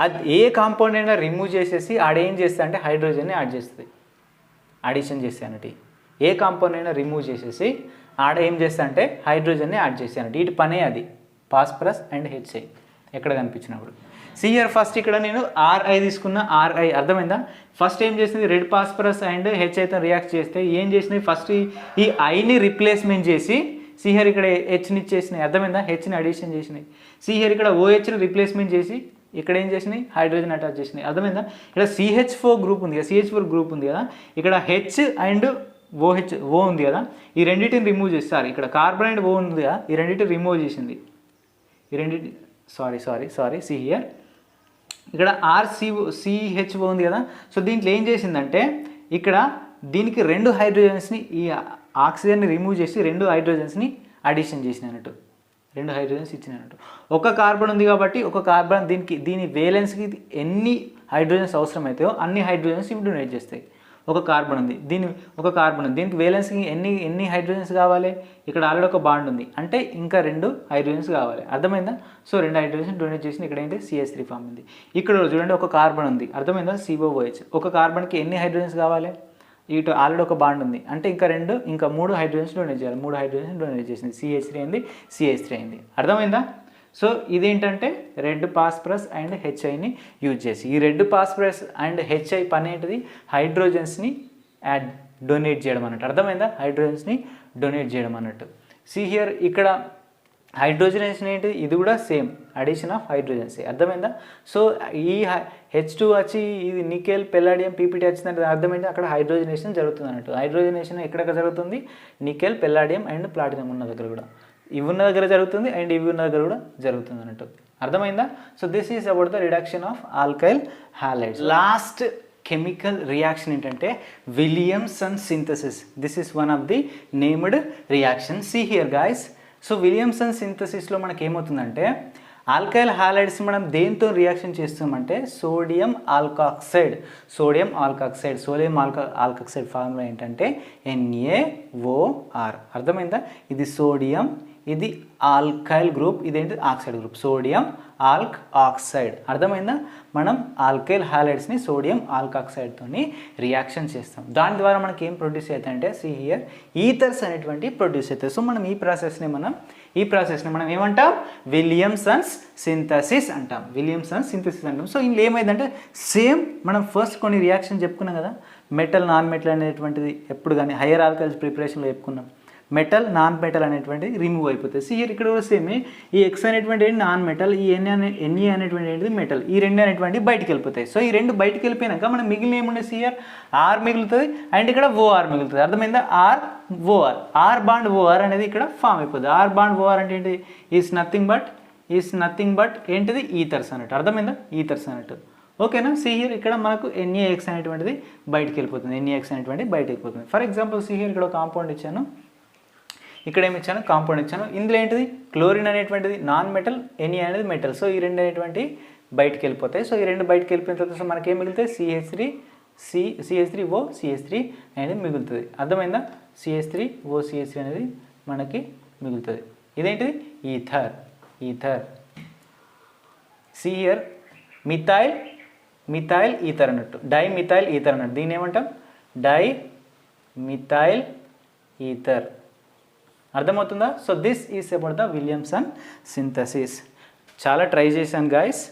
అది ఏ కాంపౌండ్ అయినా రిమూవ్ చేసేసి ఆడేం చేస్తుంది అంటే హైడ్రోజన్ని యాడ్ చేస్తుంది. అడిషన్ చేస్తే అన్నట్టు ఏ కాంపౌండ్ అయినా రిమూవ్ చేసేసి ఆడ ఏం చేస్తా అంటే హైడ్రోజన్ని యాడ్ చేస్తే అన్నట్టు. వీటి పనే అది, ఫాస్ఫరస్ అండ్ హెచ్ఐ ఎక్కడ కనిపించినప్పుడు. సి హియర్ ఫస్ట్ ఇక్కడ నేను RI తీసుకున్న. RI అర్థమైందా? ఫస్ట్ ఏం చేసింది? రెడ్ ఫాస్ఫరస్ అండ్ హెచ్ఐతో రియాక్ట్ చేస్తే ఏం చేసినాయి? ఫస్ట్ ఈ ఐని రిప్లేస్మెంట్ చేసి సి హియర్ ఇక్కడ Hని ఇచ్చేసినాయి. అర్థమైందా? Hని అడిషన్ చేసినాయి. సి హియర్ ఇక్కడ OHని రిప్లేస్మెంట్ చేసి ఇక్కడ ఏం చేసినాయి? హైడ్రోజన్ అటాచ్ చేసినాయి. అర్థమైందా? ఇక్కడ CH4 గ్రూప్ ఉంది కదా, ఇక్కడ H అండ్ O ఉంది కదా, ఈ రెండింటిని రిమూవ్ చేస్తారు. ఇక్కడ కార్బన్ అండ్ O ఉంది కదా, ఈ రెండింటిని రిమూవ్ చేసింది. ఈ రెండింటి సారీ సి హియర్ ఇక్కడ CHO ఉంది కదా. సో దీంట్లో ఏం చేసిందంటే ఇక్కడ దీనికి 2 హైడ్రోజన్స్ని, ఈ ఆక్సిజన్ని రిమూవ్ చేసి 2 హైడ్రోజన్స్ని అడిషన్ చేసినట్టు, 2 హైడ్రోజన్స్ ఇచ్చినట్టు. ఒక కార్బన్ ఉంది కాబట్టి ఒక కార్బన్ దీని వేలెన్స్కి ఎన్ని హైడ్రోజన్స్ అవసరం అవుతాయో అన్ని హైడ్రోజన్స్ ఇవి డొనేట్ చేస్తాయి. ఒక కార్బన్ ఉంది, దీనికి వేలెన్స్కి ఎన్ని హైడ్రోజన్స్ కావాలి? ఇక్కడ ఆల్రెడీ ఒక బాండ్ ఉంది అంటే ఇంకా 2 హైడ్రోజన్స్ కావాలి. అర్థమైందా? సో 2 హైడ్రోజన్స్ డొనేట్ చేసి ఇక్కడ ఏంటి? CH3 ఫామ్ ఉంది. ఇక్కడ చూడండి ఒక కార్బన్ ఉంది. అర్థమైందా? COOH. ఒక కార్బన్కి ఎన్ని హైడ్రోజన్స్ కావాలి? ఇటు ఆల్రెడీ ఒక బాండ్ ఉంది అంటే ఇంకా 3 హైడ్రోజన్స్ డొనేట్ చేయాలి. 3 హైడ్రోజన్స్ డొనేట్ చేసింది. CH3 అయింది. అర్థమైందా? సో ఇదేంటంటే రెడ్ ఫాస్ఫరస్ అండ్ హెచ్ఐని యూజ్ చేసి, ఈ రెడ్ ఫాస్ఫరస్ అండ్ హెచ్ఐ పని ఏంటిది? హైడ్రోజన్స్ని డొనేట్ చేయడం అన్నట్టు. అర్థమైందా? హైడ్రోజన్స్ని డొనేట్ చేయడం అన్నట్టు. సి హియర్ ఇక్కడ హైడ్రోజనేషన్ ఏంటిది? ఇది కూడా సేమ్. Addition of hydrogens. అర్థమైందా? సో ఈ H2 వచ్చి ఇది నికెల్ పెల్లాడియం పీపీటీ వచ్చిందంటే అర్థమైంది అక్కడ హైడ్రోజనేషన్ జరుగుతుంది అన్నట్టు. హైడ్రోజనేషన్ ఎక్కడ జరుగుతుంది? నికెల్ పెల్లాడియం అండ్ ప్లాటినం ఉన్న దగ్గర కూడా, ఇవి ఉన్న దగ్గర జరుగుతుంది అండ్ ఇవి ఉన్న దగ్గర కూడా జరుగుతుంది అన్నట్టు. అర్థమైందా? So this is about the reduction of alkyl halides. Last chemical reaction ఏంటంటే Williamson synthesis. This is one of the named reaction. See here guys. So Williamson సింథసిస్లో మనకి ఏమవుతుందంటే ఆల్కైల్ హాలైడ్స్ మనం దేంతో రియాక్షన్ చేస్తామంటే sodium alkoxide. Sodium alkoxide formula ఏంటంటే NaOR. అర్థమైందా? ఇది సోడియం, ఇది ఆల్కైల్ గ్రూప్, ఇదేంటి ఆక్సైడ్ గ్రూప్, సోడియం ఆక్సైడ్. అర్థమైందా? మనం ఆల్కైల్ హాలైడ్స్ని సోడియం ఆల్కాక్సైడ్తోని రియాక్షన్ చేస్తాం. దాని ద్వారా మనకి ఏం ప్రొడ్యూస్ అవుతాయంటే సీ హియర్ ఈథర్స్ అనేటువంటి ప్రొడ్యూస్ అవుతాయి. సో మనం ఈ ప్రాసెస్ని మనం ఏమంటాం? విలియమ్సన్స్ సింథసిస్ అంటాం. సో ఇందులో ఏమైందంటే సేమ్ మనం ఫస్ట్ కొన్ని రియాక్షన్ చెప్పుకున్నాం కదా, మెటల్ నాన్ మెటల్ అనేటువంటిది ఎప్పుడు కానీ హైయర్ ఆల్కైల్స్ ప్రిపరేషన్లో చెప్పుకున్నాం. మెటల్ నాన్ మెటల్ అనేటువంటిది రిమూవ్ అయిపోతుంది. సో ఇక్కడ కూడా సేమ్ ఈ X అనేటువంటి ఏంటి నాన్ మెటల్, ఈ Na అనేటువంటి ఏంటిది మెటల్, ఈ రెండు అనేటువంటి బయటికి వెళ్ళిపోతాయి. సో ఈ రెండు బయటికి వెళ్ళిపోయినాక మనం మిగిలిన ఏముండేది సిఆర్ ఆర్ మిగులుతుంది అండ్ ఇక్కడ ఓఆర్ మిగులుతుంది. అర్థమైందా? ఆర్ బాండ్ ఓఆర్ అనేది ఇక్కడ ఫామ్ అయిపోతుంది. ఆర్ బాండ్ ఓఆర్ అంటే ఏంటి? ఈజ్ నథింగ్ బట్ ఏంటిది? ఈథర్స్ అన్నట్టు. అర్థమైందా? ఈథర్స్ అన్నట్టు. ఓకేనా? సిహియర్ ఇక్కడ మనకు NaX అనేటువంటిది బయటికి వెళ్ళిపోతుంది. ఫర్ ఎగ్జాంపుల్ సిహియర్ ఇక్కడ కాంపౌండ్ ఇచ్చాను, ఇక్కడ ఏమి ఇచ్చాను? కాంపౌండ్ ఇచ్చాను. ఇందులో ఏంటిది? క్లోరిన్ అనేటువంటిది నాన్ మెటల్, Na అనేది మెటల్. సో ఈ రెండు అనేటువంటి బయటికి వెళ్ళిపోతాయి. సో ఈ రెండు బయటికి వెళ్ళిపోయిన తర్వాత సో మనకి ఏం మిగులుతాయి? CH3O CH3 అనేది మిగులుతుంది. అర్థమైందా? CH3O CH3 అనేది మనకి మిగులుతుంది. ఇదేంటిది? ఈథర్. సిహియర్ మిథైల్ ఈథర్ అన్నట్టు, డైమిథైల్ ఈథర్ అన్నట్టు. దీన్ని ఏమంటాం? Dimethyl ether. అర్థమవుతుందా? So this is about the Williamson synthesis. చాలా ట్రై చేశాను గాయస్,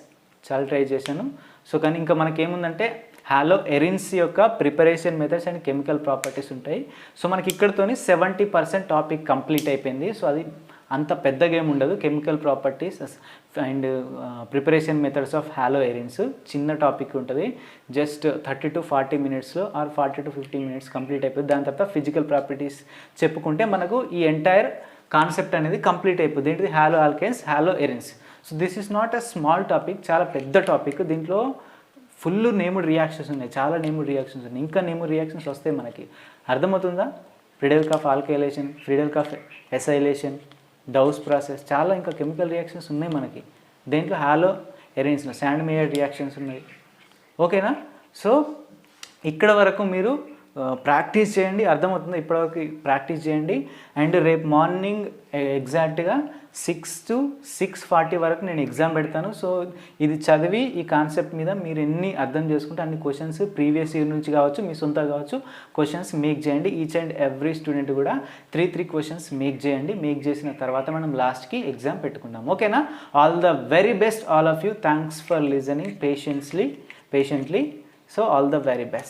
సో కానీ ఇంకా మనకేముందంటే హాలో ఎరిన్స్ యొక్క preparation methods and chemical properties ఉంటాయి. సో మనకి ఇక్కడతోని 70% టాపిక్ కంప్లీట్ అయిపోయింది. సో అది అంత పెద్దగా ఏమి ఉండదు. Chemical properties and preparation methods of halo arenes చిన్న టాపిక్ ఉంటుంది. జస్ట్ 30 to 40 మినిట్స్లో ఆర్ 40 to 50 మినిట్స్ కంప్లీట్ అయిపోతుంది. దాని తర్వాత ఫిజికల్ ప్రాపర్టీస్ చెప్పుకుంటే మనకు ఈ ఎంటైర్ కాన్సెప్ట్ అనేది కంప్లీట్ అయిపోతుంది. ఏంటిది? Halo alkynes, halo arenes. So this is not a small topic, చాలా పెద్ద టాపిక్. దీంట్లో ఫుల్ నేమ్డ్ రియాక్షన్స్ ఉన్నాయి, చాలా నేమ్డ్ రియాక్షన్స్ ఉన్నాయి, ఇంకా నేమ్డ్ రియాక్షన్స్ వస్తాయి మనకి. అర్థమవుతుందా? ఫ్రీడెల్ cough alkylation, ఫ్రీడెల్ cough acylation, డౌస్ process, చాలా ఇంకా కెమికల్ రియాక్షన్స్ ఉన్నాయి మనకి. దేంట్లో? హాలో ఎరిన్స్లో శాండ్ మేయర్ రియాక్షన్స్ ఉన్నాయి. ఓకేనా? సో ఇక్కడ వరకు మీరు ప్రాక్టీస్ చేయండి. అర్థమవుతుందా? ఇప్పటివరకు ప్రాక్టీస్ చేయండి. అండ్ రేపు మార్నింగ్ ఎగ్జాక్ట్గా 6 to 6:40 వరకు నేను ఎగ్జామ్ పెడతాను. సో ఇది చదివి ఈ కాన్సెప్ట్ మీద మీరు ఎన్ని అర్థం చేసుకుంటే అన్ని క్వశ్చన్స్ ప్రీవియస్ ఇయర్ నుంచి కావచ్చు, మీ సొంత కావచ్చు, క్వశ్చన్స్ మేక్ చేయండి. ఈచ్ అండ్ ఎవ్రీ స్టూడెంట్ కూడా 3 క్వశ్చన్స్ మేక్ చేయండి. మేక్ చేసిన తర్వాత మనం లాస్ట్కి ఎగ్జామ్ పెట్టుకుందాం. ఓకేనా? All the very best all of you. Thanks for listening patiently. So all the very best.